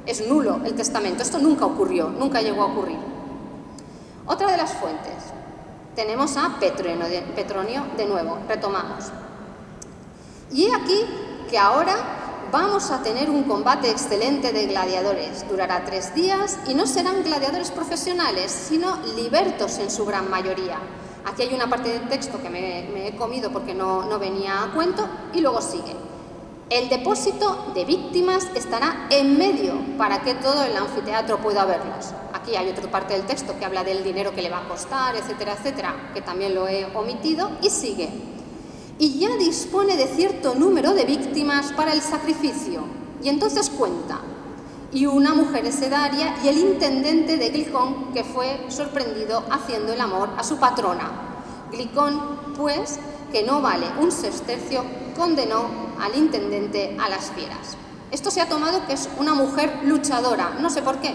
Es nulo el testamento. Esto nunca ocurrió, nunca llegó a ocurrir. Otra de las fuentes. Tenemos a Petronio de nuevo, retomamos. Y he aquí que ahora vamos a tener un combate excelente de gladiadores. Durará 3 días y no serán gladiadores profesionales, sino libertos en su gran mayoría. Aquí hay una parte del texto que me he comido porque no venía a cuento y luego sigue. El depósito de víctimas estará en medio para que todo el anfiteatro pueda verlos. Aquí hay otra parte del texto que habla del dinero que le va a costar, etcétera, etcétera, que también lo he omitido, y sigue. Y ya dispone de cierto número de víctimas para el sacrificio. Y entonces cuenta. Y una mujer escedaria y el intendente de Glicón, que fue sorprendido haciendo el amor a su patrona. Glicón, pues, que no vale un sestercio, condenó al intendente a las fieras. Esto se ha tomado que es una mujer luchadora, no sé por qué,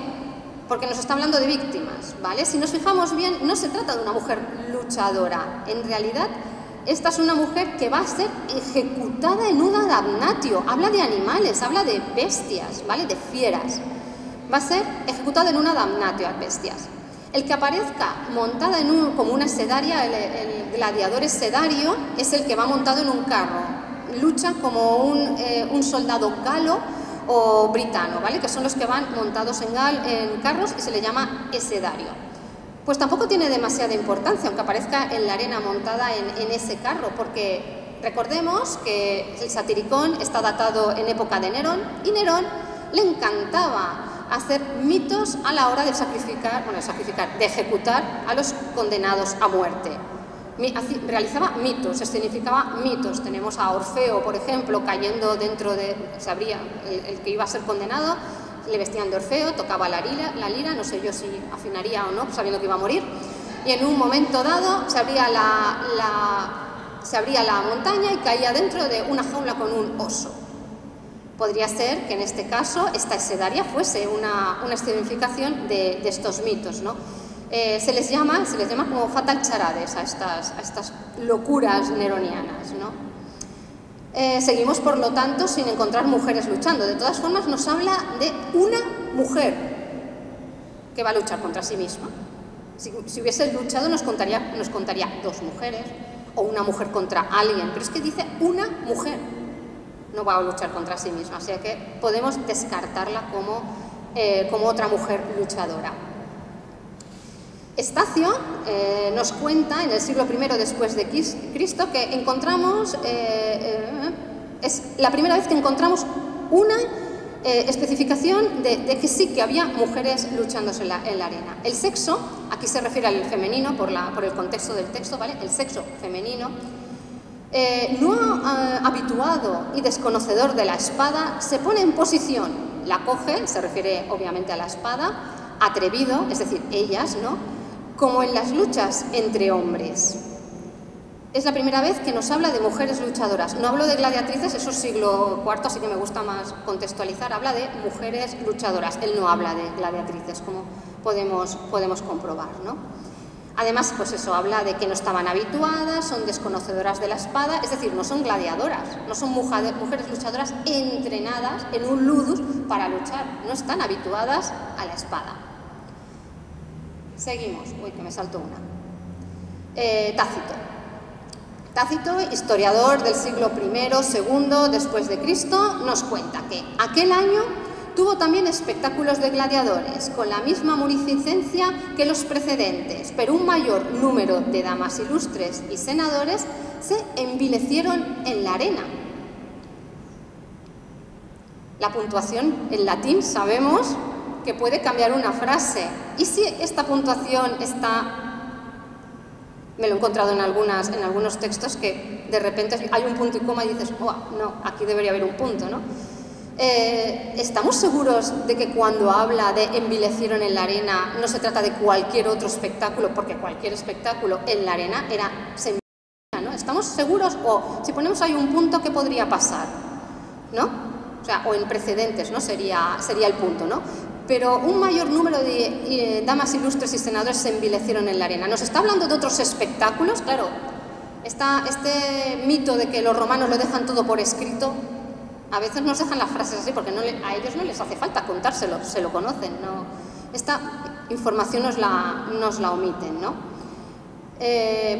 porque nos está hablando de víctimas, ¿vale? Si nos fijamos bien, no se trata de una mujer luchadora, en realidad esta es una mujer que va a ser ejecutada en un damnatio, habla de animales, habla de bestias, ¿vale? De fieras, va a ser ejecutada en una damnatio a bestias. El que aparezca montada como una sedaria, el gladiador escedario, es el que va montado en un carro. Lucha como un soldado galo o britano, ¿vale? Que son los que van montados en carros y se le llama escedario. Pues tampoco tiene demasiada importancia, aunque aparezca en la arena montada en ese carro, porque recordemos que el Satiricón está datado en época de Nerón, y Nerón le encantaba hacer mitos a la hora de de ejecutar a los condenados a muerte. Realizaba mitos, escenificaba mitos. Tenemos a Orfeo, por ejemplo, cayendo dentro de... Se abría el que iba a ser condenado, le vestían de Orfeo, tocaba la lira, no sé yo si afinaría o no, sabiendo que iba a morir, y en un momento dado se abría la montaña y caía dentro de una jaula con un oso. Podría ser que en este caso esta escedaria fuese una escenificación de estos mitos, ¿no? Se les llama como fatal charades a estas locuras neronianas, ¿no? Seguimos, por lo tanto, sin encontrar mujeres luchando. De todas formas, nos habla de una mujer que va a luchar contra sí misma. Si hubiese luchado, nos contaría 2 mujeres o una mujer contra alguien, pero es que dice una mujer. No va a luchar contra sí misma, o sea que podemos descartarla como otra mujer luchadora. Estacio nos cuenta en el siglo I después de Cristo que encontramos, es la primera vez que encontramos una especificación de que sí que había mujeres luchándose en la arena. El sexo, aquí se refiere al femenino por el contexto del texto, ¿vale? El sexo femenino no habituado y desconocedor de la espada, se pone en posición, la coge, se refiere obviamente a la espada, atrevido, es decir, ellas, ¿no?, como en las luchas entre hombres. Es la primera vez que nos habla de mujeres luchadoras. No hablo de gladiatrices, eso es siglo IV, así que me gusta más contextualizar. Habla de mujeres luchadoras. Él no habla de gladiatrices, como podemos comprobar, ¿no? Además, pues eso, habla de que no estaban habituadas, son desconocedoras de la espada, es decir, no son gladiadoras, no son mujeres luchadoras entrenadas en un ludus para luchar, no están habituadas a la espada. Seguimos. Uy, que me salto una. Tácito, historiador del siglo I, II después de Cristo, nos cuenta que aquel año tuvo también espectáculos de gladiadores, con la misma munificencia que los precedentes, pero un mayor número de damas ilustres y senadores se envilecieron en la arena. La puntuación en latín sabemos que puede cambiar una frase, y si esta puntuación está... Me lo he encontrado en algunos textos que de repente hay un punto y coma y dices, oh, no, aquí debería haber un punto, ¿no? ¿Estamos seguros de que cuando habla de envilecieron en la arena no se trata de cualquier otro espectáculo? Porque cualquier espectáculo en la arena se envilecía, ¿no? ¿Estamos seguros? O si ponemos ahí un punto, ¿qué podría pasar? ¿No? O sea, o en precedentes, ¿no? Sería el punto, ¿no? Pero un mayor número de damas ilustres y senadores se envilecieron en la arena. ¿Nos está hablando de otros espectáculos? Claro, este mito de que los romanos lo dejan todo por escrito, a veces nos dejan las frases así porque a ellos no les hace falta contárselo, se lo conocen, ¿no? Esta información nos la omiten, ¿no?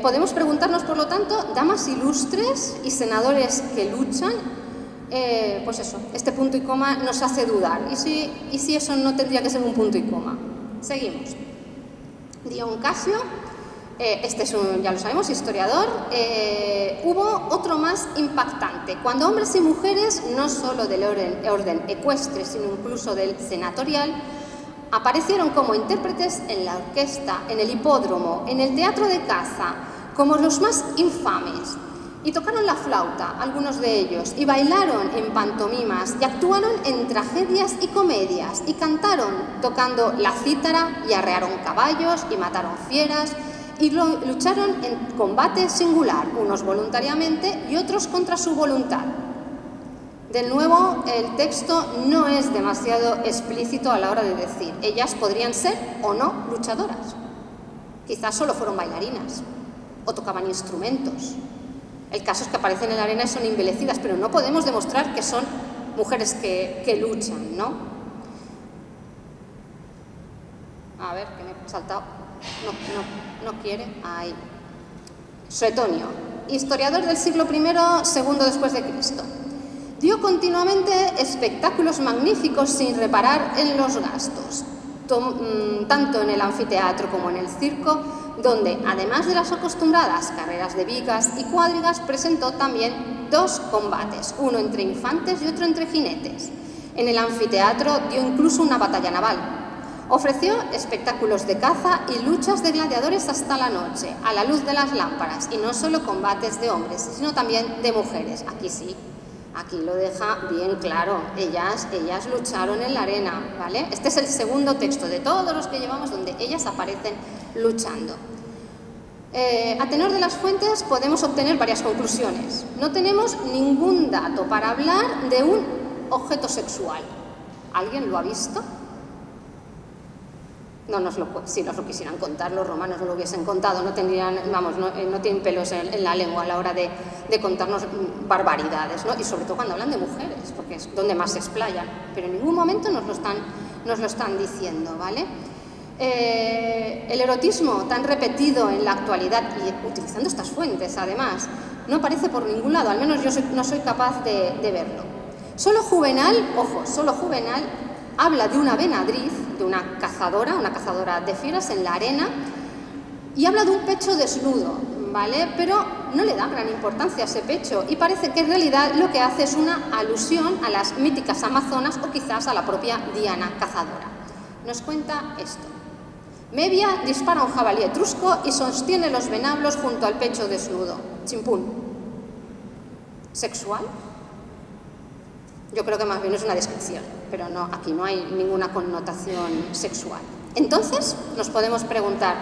Podemos preguntarnos, por lo tanto, damas ilustres y senadores que luchan. Pues eso, este punto y coma nos hace dudar. ¿Y si eso no tendría que ser un punto y coma? Seguimos. Dion Casio, este es ya lo sabemos, historiador. Hubo otro más impactante. Cuando hombres y mujeres, no solo del orden ecuestre, sino incluso del senatorial, aparecieron como intérpretes en la orquesta, en el hipódromo, en el teatro de caza, como los más infames. Y tocaron la flauta, algunos de ellos, y bailaron en pantomimas, y actuaron en tragedias y comedias, y cantaron tocando la cítara, y arrearon caballos, y mataron fieras, y lucharon en combate singular, unos voluntariamente y otros contra su voluntad. De nuevo, el texto no es demasiado explícito a la hora de decir, ellas podrían ser o no luchadoras. Quizás solo fueron bailarinas, o tocaban instrumentos. El caso es que aparecen en la arena y son envilecidas, pero no podemos demostrar que son mujeres que luchan, ¿no? A ver, que me he saltado. No quiere. Ahí. Suetonio, historiador del siglo I, II después de Cristo. Dio continuamente espectáculos magníficos sin reparar en los gastos, tanto en el anfiteatro como en el circo, donde, además de las acostumbradas carreras de vigas y cuadrigas, presentó también 2 combates, uno entre infantes y otro entre jinetes. En el anfiteatro dio incluso una batalla naval. Ofreció espectáculos de caza y luchas de gladiadores hasta la noche, a la luz de las lámparas, y no solo combates de hombres, sino también de mujeres. Aquí sí, aquí lo deja bien claro, ellas lucharon en la arena, ¿vale? Este es el segundo texto de todos los que llevamos donde ellas aparecen luchando. A tenor de las fuentes podemos obtener varias conclusiones. No tenemos ningún dato para hablar de un objeto sexual. ¿Alguien lo ha visto? Si nos lo quisieran contar, los romanos no lo hubiesen contado, no tendrían, no tienen pelos en la lengua a la hora de contarnos barbaridades, ¿no? Y sobre todo cuando hablan de mujeres, porque es donde más se explayan, pero en ningún momento nos lo están diciendo, ¿vale? El erotismo tan repetido en la actualidad y utilizando estas fuentes, además, no aparece por ningún lado, al menos yo no soy capaz de verlo. Solo Juvenal, ojo, solo Juvenal habla de una venadriz, de una cazadora de fieras en la arena, y habla de un pecho desnudo, ¿vale? Pero no le da gran importancia a ese pecho y parece que en realidad lo que hace es una alusión a las míticas amazonas o quizás a la propia Diana cazadora. Nos cuenta esto. Mevia dispara un jabalí etrusco y sostiene los venablos junto al pecho desnudo. Chimpún. sexual? Yo creo que más bien es una descripción, pero no, aquí no hay ninguna connotación sexual. Entonces, nos podemos preguntar,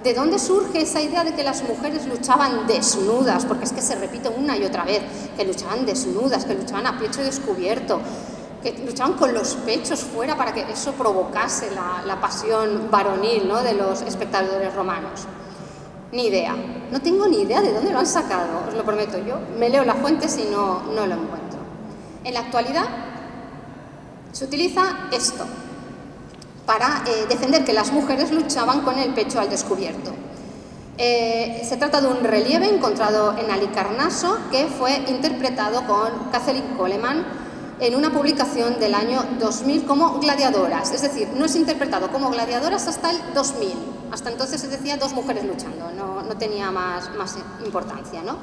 ¿de dónde surge esa idea de que las mujeres luchaban desnudas? Porque es que se repite una y otra vez, que luchaban desnudas, que luchaban a pecho descubierto, que luchaban con los pechos fuera para que eso provocase la pasión varonil, ¿no?, de los espectadores romanos. Ni idea, no tengo ni idea de dónde lo han sacado, os lo prometo. Yo me leo las fuentes y no lo encuentro. En la actualidad se utiliza esto para defender que las mujeres luchaban con el pecho al descubierto. Se trata de un relieve encontrado en Halicarnaso que fue interpretado con Kathleen Coleman en una publicación del año 2000 como gladiadoras. Es decir, no es interpretado como gladiadoras hasta el 2000. Hasta entonces se decía dos mujeres luchando, no tenía más importancia, ¿no?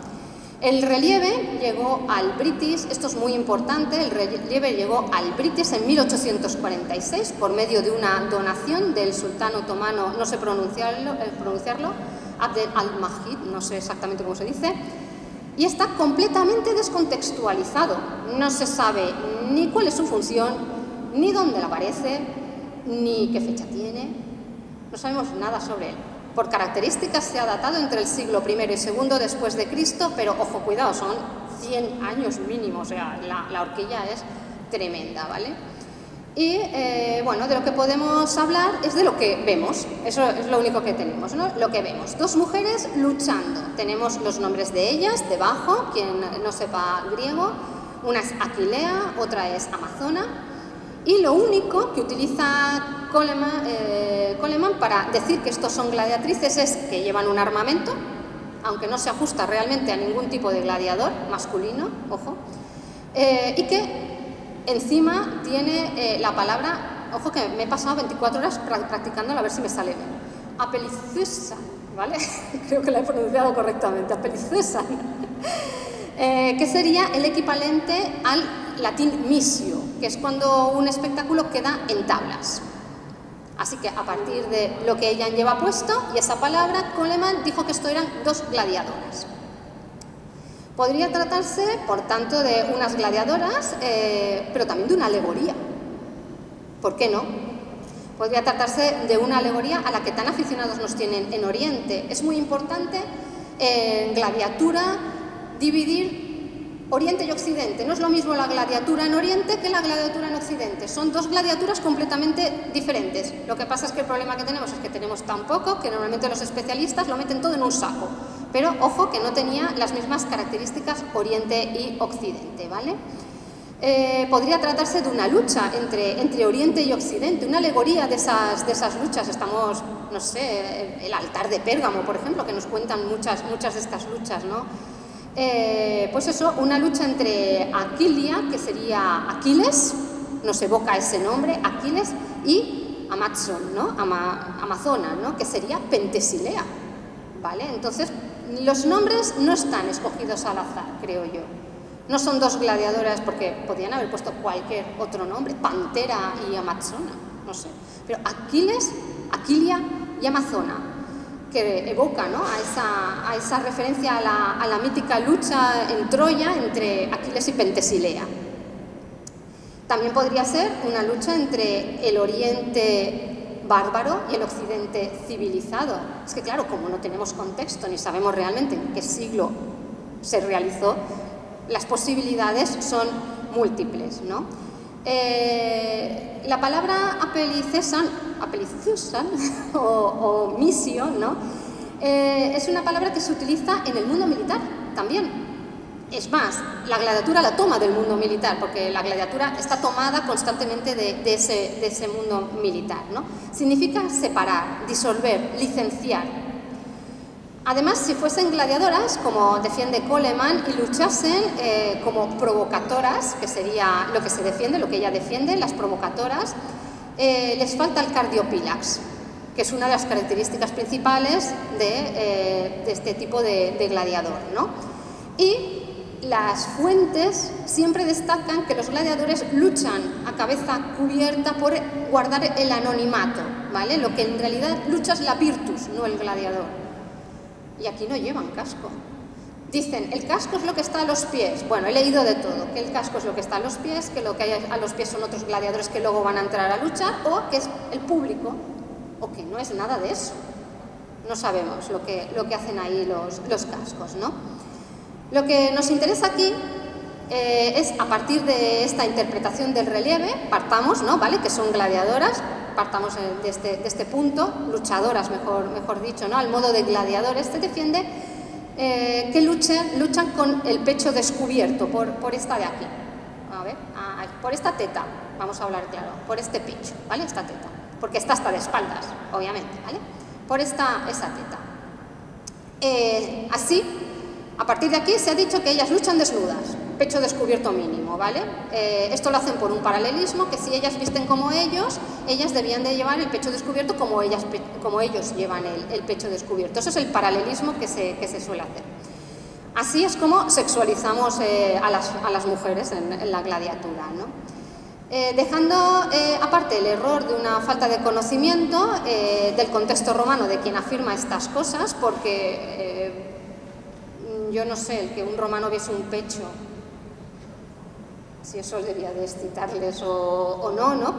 El relieve llegó al British, esto es muy importante, el relieve llegó al British en 1846 por medio de una donación del sultán otomano, no sé pronunciarlo, Abd al-Majid, no sé exactamente cómo se dice, y está completamente descontextualizado. No se sabe ni cuál es su función, ni dónde aparece, ni qué fecha tiene, no sabemos nada sobre él. Por características se ha datado entre el siglo I y II después de Cristo, pero ojo, cuidado, son 100 años mínimo, o sea, la horquilla es tremenda, ¿vale? Y bueno, de lo que podemos hablar es de lo que vemos, eso es lo único que tenemos, ¿no? Lo que vemos, dos mujeres luchando, tenemos los nombres de ellas debajo, quien no sepa griego, una es Aquilea, otra es Amazona, y lo único que utiliza Coleman para decir que estos son gladiatrices es que llevan un armamento, aunque no se ajusta realmente a ningún tipo de gladiador masculino, ojo, y que encima tiene la palabra, ojo que me he pasado 24 horas practicándola a ver si me sale bien, apelizusa, ¿vale? Creo que la he pronunciado correctamente, apelizusa, que sería el equivalente al latín misio, que es cuando un espectáculo queda en tablas. Así que a partir de lo que ella lleva puesto y esa palabra, Coleman dijo que esto eran dos gladiadoras. Podría tratarse, por tanto, de unas gladiadoras, pero también de una alegoría. ¿Por qué no? Podría tratarse de una alegoría a la que tan aficionados nos tienen en Oriente. Es muy importante en gladiatura dividir Oriente y Occidente. No es lo mismo la gladiatura en Oriente que la gladiatura en Occidente. Son dos gladiaturas completamente diferentes. Lo que pasa es que el problema que tenemos es que tenemos tan poco que normalmente los especialistas lo meten todo en un saco. Pero ojo que no tenía las mismas características Oriente y Occidente, ¿vale? Podría tratarse de una lucha entre Oriente y Occidente, una alegoría de esas luchas. Estamos, no sé, el altar de Pérgamo, por ejemplo, que nos cuentan muchas de estas luchas, ¿no? Pues eso, una lucha entre Aquilia, que sería Aquiles, nos evoca ese nombre, Aquiles, y Amazon, ¿no? Amazona, ¿no? Que sería Pentesilea, ¿vale? Entonces, los nombres no están escogidos al azar, creo yo. No son dos gladiadoras porque podían haber puesto cualquier otro nombre, Pantera y Amazona, no sé. Pero Aquiles, Aquilia y Amazona, que evoca, ¿no?, a esa referencia a la mítica lucha en Troya entre Aquiles y Pentesilea. También podría ser una lucha entre el Oriente bárbaro y el Occidente civilizado. Es que claro, como no tenemos contexto ni sabemos realmente en qué siglo se realizó, las posibilidades son múltiples, ¿no? La palabra apelizusan o misio, ¿no? Es una palabra que se utiliza en el mundo militar también. Es más, la gladiatura la toma del mundo militar, porque la gladiatura está tomada constantemente de ese mundo militar, ¿no? Significa separar, disolver, licenciar. Además, si fuesen gladiadoras, como defiende Coleman, y luchasen como provocatoras, que sería lo que se defiende, lo que ella defiende, las provocatoras, les falta el cardiopílax, que es una de las características principales de este tipo de gladiador, ¿no? Y las fuentes siempre destacan que los gladiadores luchan a cabeza cubierta por guardar el anonimato, ¿vale? Lo que en realidad lucha es la virtus, no el gladiador. Y aquí no llevan casco. Dicen, el casco es lo que está a los pies. Bueno, he leído de todo, que el casco es lo que está a los pies, que lo que hay a los pies son otros gladiadores que luego van a entrar a luchar, o que es el público, o que no es nada de eso. No sabemos lo que hacen ahí los cascos, ¿no? Lo que nos interesa aquí es, a partir de esta interpretación del relieve, partamos, ¿no? ¿Vale? Que son gladiadoras, partamos de este punto, luchadoras, mejor dicho, ¿no? Al modo de gladiadores se defiende que luchan con el pecho descubierto, por esta de aquí. A ver, por esta teta, vamos a hablar claro, por este pecho, ¿vale? Esta teta, porque esta está de espaldas, obviamente, ¿vale? Por esa teta. Así, a partir de aquí se ha dicho que ellas luchan desnudas, pecho descubierto mínimo, ¿vale? Esto lo hacen por un paralelismo, que si ellas visten como ellos, ellas debían de llevar el pecho descubierto como ellos llevan el pecho descubierto. Eso es el paralelismo que se suele hacer. Así es como sexualizamos a las mujeres en la gladiatura, ¿no? Dejando aparte el error de una falta de conocimiento del contexto romano de quien afirma estas cosas, porque yo no sé, el que un romano viese un pecho, si eso debía de excitarles o no, ¿no?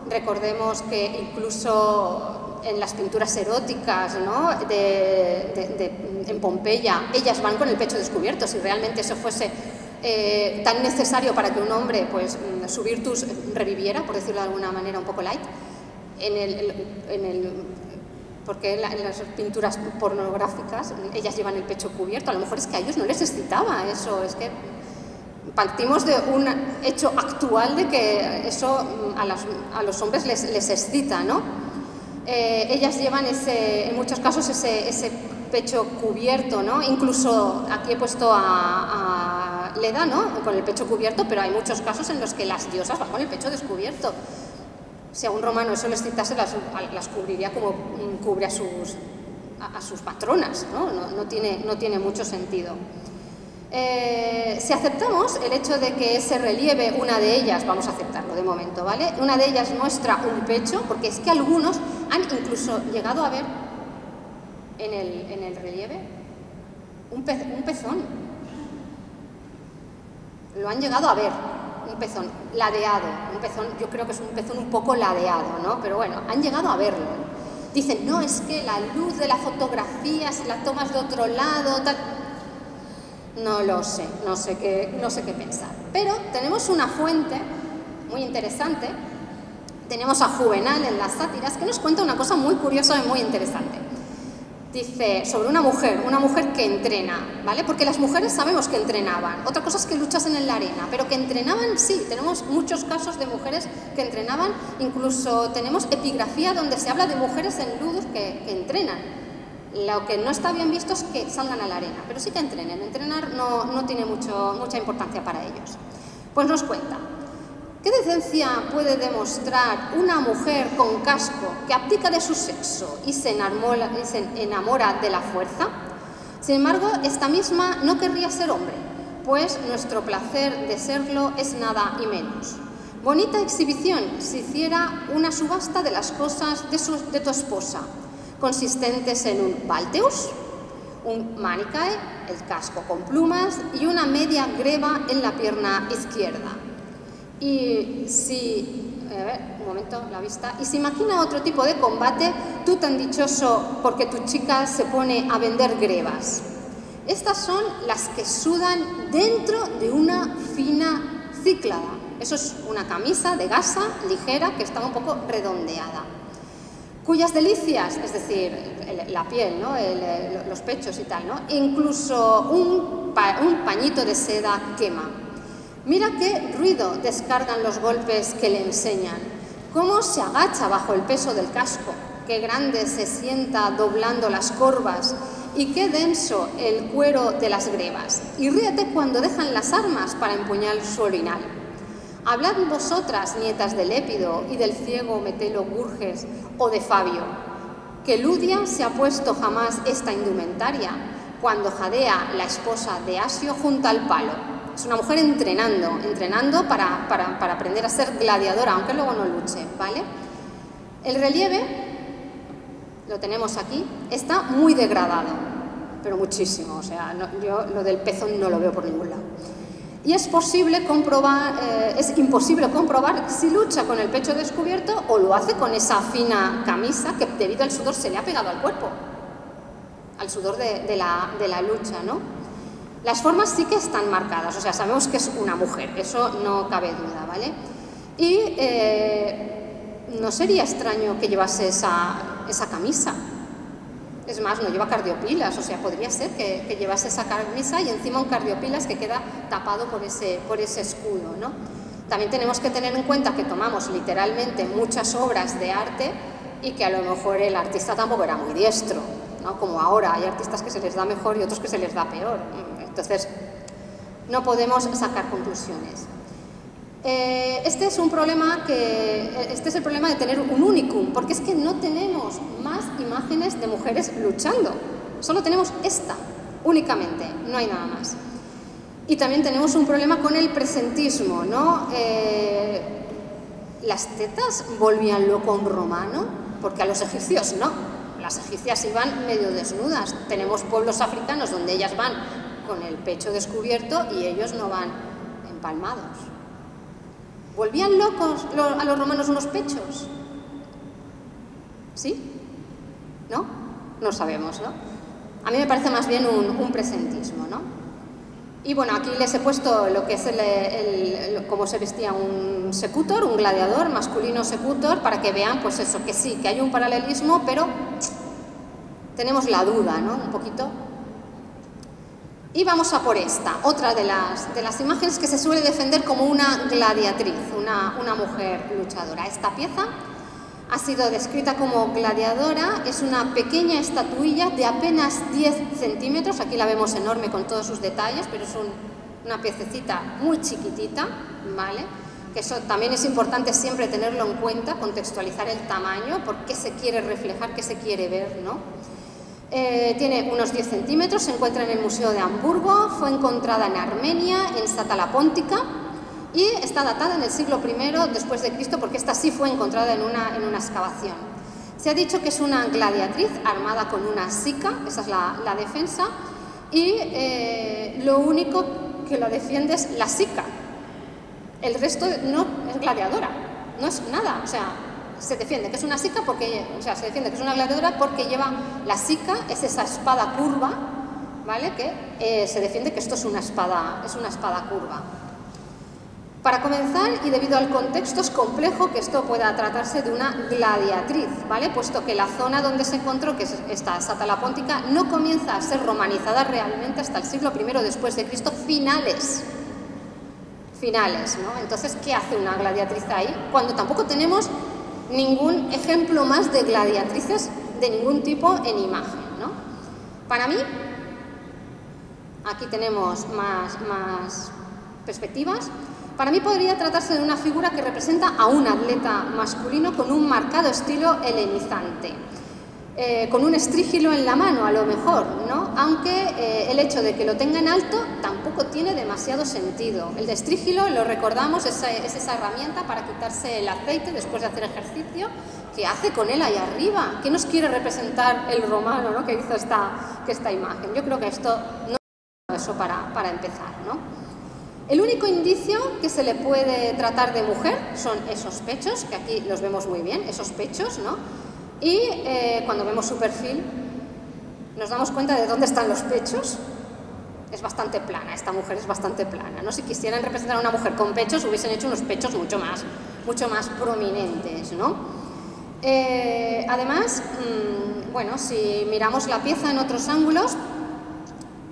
Recordemos que incluso en las pinturas eróticas, ¿no? En Pompeya, ellas van con el pecho descubierto. Si realmente eso fuese tan necesario para que un hombre, pues, su virtus reviviera, por decirlo de alguna manera un poco light, porque en las pinturas pornográficas ellas llevan el pecho cubierto. A lo mejor es que a ellos no les excitaba eso, es que partimos de un hecho actual de que eso a los hombres les excita, ¿no? Ellas llevan en muchos casos ese pecho cubierto, ¿no? Incluso aquí he puesto a Leda, ¿no? Con el pecho cubierto, pero hay muchos casos en los que las diosas van con el pecho descubierto. Si a un romano eso les excitase, las cubriría como cubre a sus patronas, ¿no? No tiene mucho sentido. Si aceptamos el hecho de que ese relieve, una de ellas, vamos a aceptarlo de momento, ¿vale? Una de ellas muestra un pecho, porque es que algunos han incluso llegado a ver en el relieve un pezón. Lo han llegado a ver, un pezón ladeado, un pezón, yo creo que es un pezón un poco ladeado, ¿no? Pero bueno, han llegado a verlo. Dicen, no, es que la luz de la fotografía, si la tomas de otro lado, tal. No lo sé, no sé qué pensar. Pero tenemos una fuente muy interesante, tenemos a Juvenal en las sátiras, que nos cuenta una cosa muy curiosa y muy interesante. Dice sobre una mujer que entrena, ¿vale? Porque las mujeres sabemos que entrenaban, otra cosa es que luchasen en la arena, pero que entrenaban sí, tenemos muchos casos de mujeres que entrenaban, incluso tenemos epigrafía donde se habla de mujeres en ludus que entrenan. Lo que no está bien visto es que salgan a la arena, pero sí que entrenen. Entrenar no tiene mucha importancia para ellos. Pues nos cuenta, ¿qué decencia puede demostrar una mujer con casco que abdica de su sexo y se enamora de la fuerza? Sin embargo, esta misma no querría ser hombre, pues nuestro placer de serlo es nada y menos. Bonita exhibición si hiciera una subasta de las cosas de tu esposa, consistentes en un balteus, un manicae, el casco con plumas y una media greba en la pierna izquierda. Y si, a ver, un momento, la vista, y si imagina otro tipo de combate, tú tan dichoso porque tu chica se pone a vender grebas. Estas son las que sudan dentro de una fina cíclada. Eso es una camisa de gasa ligera que está un poco redondeada. Cuyas delicias, es decir, la piel, ¿no? Los pechos y tal, ¿no? Incluso un pañito de seda quema. Mira qué ruido descargan los golpes que le enseñan, cómo se agacha bajo el peso del casco, qué grande se sienta doblando las corvas y qué denso el cuero de las grebas. Y ríete cuando dejan las armas para empuñar su orinal. Hablad vosotras, nietas de Lépido y del ciego Metelo Gurges o de Fabio, que Ludia se ha puesto jamás esta indumentaria cuando jadea la esposa de Asio junto al palo. Es una mujer entrenando para aprender a ser gladiadora, aunque luego no luche, ¿vale? El relieve, lo tenemos aquí, está muy degradado. pero muchísimo. O sea, yo lo del pezón no lo veo por ningún lado. Y es posible comprobar, es imposible comprobar si lucha con el pecho descubierto o lo hace con esa fina camisa que debido al sudor se le ha pegado al cuerpo, al sudor de la lucha, ¿no? Las formas sí que están marcadas, o sea, sabemos que es una mujer, eso no cabe duda, ¿vale? Y no sería extraño que llevase esa camisa. Es más, no lleva cardiopilas, o sea, podría ser que llevase esa camisa y encima un cardiopilas que queda tapado por ese escudo, ¿no? También tenemos que tener en cuenta que tomamos literalmente muchas obras de arte y que a lo mejor el artista tampoco era muy diestro, ¿no? Como ahora, hay artistas que se les da mejor y otros que se les da peor. Entonces, no podemos sacar conclusiones. Este es el problema de tener un unicum, porque es que no tenemos más imágenes de mujeres luchando, solo tenemos esta, únicamente, no hay nada más. Y también tenemos un problema con el presentismo, ¿no? Las tetas volvían loco a un romano, porque a los egipcios no, las egipcias iban medio desnudas. Tenemos pueblos africanos donde ellas van con el pecho descubierto y ellos no van empalmados. ¿Volvían locos a los romanos unos pechos? ¿Sí? ¿No? No sabemos, ¿no? A mí me parece más bien un presentismo, ¿no? Y bueno, aquí les he puesto lo que es cómo se vestía un secutor, un gladiador, masculino secutor, para que vean, pues eso, que sí, que hay un paralelismo, pero tenemos la duda, ¿no? Un poquito. Y vamos a por esta, otra de las imágenes que se suele defender como una gladiatriz, una mujer luchadora. Esta pieza ha sido descrita como gladiadora, es una pequeña estatuilla de apenas 10 centímetros, aquí la vemos enorme con todos sus detalles, pero es una piececita muy chiquitita, ¿vale? Que eso también es importante siempre tenerlo en cuenta, contextualizar el tamaño, por qué se quiere reflejar, qué se quiere ver, ¿no? Tiene unos 10 centímetros, se encuentra en el Museo de Hamburgo, fue encontrada en Armenia, en Satala-Póntica, y está datada en el siglo I después de Cristo, porque esta sí fue encontrada en una excavación. Se ha dicho que es una gladiatriz armada con una sica, esa es la defensa, y lo único que la defiende es la sica. El resto no es gladiadora, no es nada, o sea, se defiende que es una sica porque, o sea, se defiende que es una gladiadora porque lleva la sica, es esa espada curva, ¿vale? Que se defiende que esto es una espada curva. Para comenzar, y debido al contexto, es complejo que esto pueda tratarse de una gladiatriz, ¿vale? Puesto que la zona donde se encontró, que es esta Satala-Póntica, no comienza a ser romanizada realmente hasta el siglo I después de Cristo, finales, ¿no? Entonces, ¿qué hace una gladiatriz ahí? Cuando tampoco tenemos ningún ejemplo más de gladiatrices de ningún tipo en imagen, ¿no? Para mí, aquí tenemos más perspectivas. Para mí podría tratarse de una figura que representa a un atleta masculino con un marcado estilo helenizante, con un estrígilo en la mano a lo mejor, ¿no? Aunque el hecho de que lo tenga en alto tampoco tiene demasiado sentido. El estrígilo, lo recordamos, es esa herramienta para quitarse el aceite después de hacer ejercicio. ¿Qué hace con él ahí arriba? ¿Qué nos quiere representar el romano, ¿no? Que hizo esta imagen? Yo creo que esto no es eso para empezar, ¿no? El único indicio que se le puede tratar de mujer son esos pechos, que aquí los vemos muy bien, esos pechos, ¿no? Y cuando vemos su perfil nos damos cuenta de dónde están los pechos. Es bastante plana, esta mujer es bastante plana, ¿no? Si quisieran representar a una mujer con pechos, hubiesen hecho unos pechos mucho más prominentes, ¿no? Además, bueno, si miramos la pieza en otros ángulos,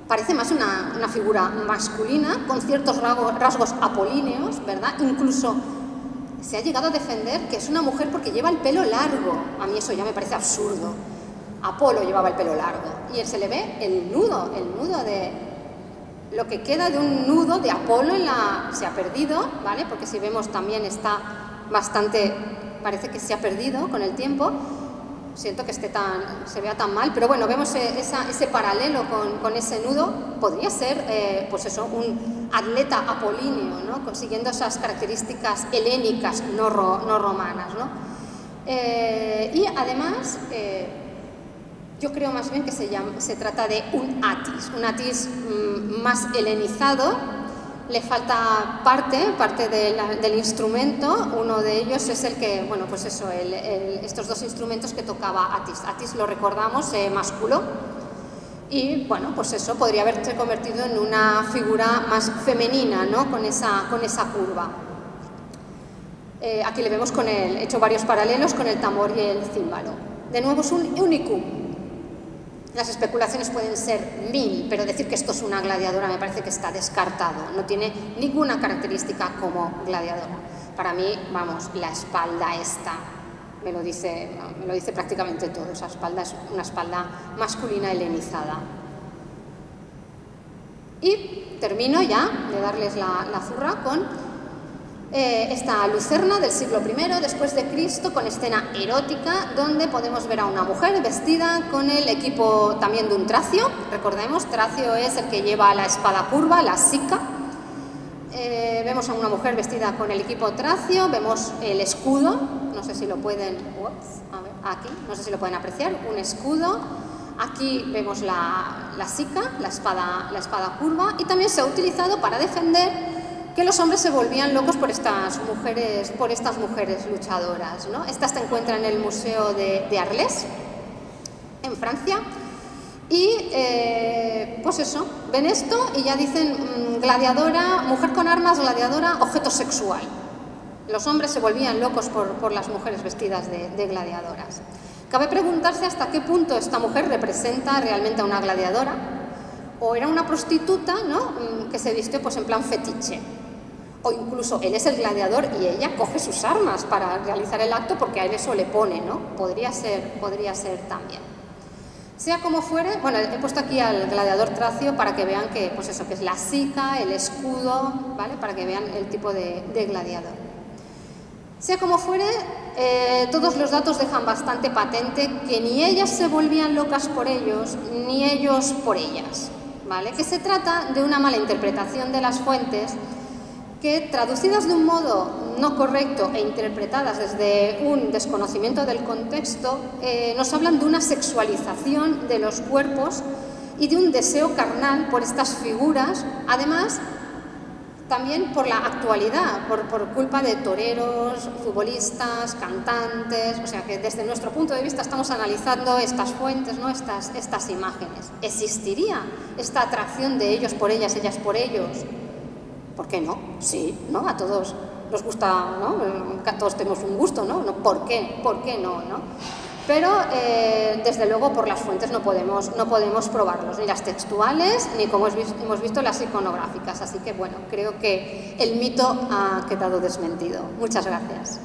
parece más una figura masculina, con ciertos rasgos apolíneos, ¿verdad? Incluso se ha llegado a defender que es una mujer porque lleva el pelo largo. A mí eso ya me parece absurdo. Apolo llevaba el pelo largo y se le ve el nudo de... Lo que queda de un nudo de Apolo se ha perdido, ¿vale? Porque si vemos también está bastante... Parece que se ha perdido con el tiempo. Siento que se vea tan mal, pero bueno, vemos ese paralelo con ese nudo. Podría ser, pues eso, un atleta apolíneo, ¿no? Consiguiendo esas características helénicas, no romanas, ¿no? Y además, Yo creo más bien que se trata de un Atis más helenizado. Le falta parte del instrumento. Uno de ellos es el que, bueno, pues eso, estos dos instrumentos que tocaba Atis. Atis, lo recordamos, másculo. Y, bueno, pues eso, podría haberse convertido en una figura más femenina, ¿no? Con esa curva. Aquí le vemos hecho varios paralelos con el tambor y el címbalo. De nuevo es un unicum. Las especulaciones pueden ser 1000, pero decir que esto es una gladiadora me parece que está descartado. No tiene ninguna característica como gladiadora. Para mí, vamos, la espalda esta me lo dice prácticamente todo. Esa espalda es una espalda masculina helenizada. Y termino ya de darles la zurra con esta Lucerna del siglo I después de Cristo, con escena erótica donde podemos ver a una mujer vestida con el equipo también de un tracio. Recordemos, tracio es el que lleva la espada curva, la sica. Vemos a una mujer vestida con el equipo tracio, vemos el escudo, no sé si lo pueden, no sé si lo pueden apreciar, un escudo. Aquí vemos la sica, la espada curva, y también se ha utilizado para defender que los hombres se volvían locos por estas mujeres luchadoras, ¿no? Esta se encuentra en el Museo de Arles, en Francia, y pues eso, ven esto y ya dicen gladiadora, mujer con armas, gladiadora, objeto sexual. Los hombres se volvían locos por las mujeres vestidas de gladiadoras. Cabe preguntarse hasta qué punto esta mujer representa realmente a una gladiadora, o era una prostituta, ¿no? Que se vistió pues en plan fetiche. O incluso él es el gladiador y ella coge sus armas para realizar el acto porque a él eso le pone, ¿no? Podría ser también. Sea como fuere, bueno, he puesto aquí al gladiador tracio para que vean que, pues eso, que es la sica, el escudo, ¿vale? Para que vean el tipo de gladiador. Sea como fuere, todos los datos dejan bastante patente que ni ellas se volvían locas por ellos, ni ellos por ellas, ¿vale? Que se trata de una mala interpretación de las fuentes que, traducidas de un modo no correcto e interpretadas desde un desconocimiento del contexto, nos hablan de una sexualización de los cuerpos y de un deseo carnal por estas figuras, además también por la actualidad, por culpa de toreros, futbolistas, cantantes. O sea que desde nuestro punto de vista estamos analizando estas fuentes, ¿no? estas imágenes. ¿Existiría esta atracción de ellos por ellas, ellas por ellos? ¿Por qué no? Sí, ¿no? A todos nos gusta, ¿no? Todos tenemos un gusto, ¿no? ¿Por qué? ¿Por qué no? ¿No? Pero, desde luego, por las fuentes no podemos probarlos, ni las textuales, ni como hemos visto las iconográficas. Así que, bueno, creo que el mito ha quedado desmentido. Muchas gracias.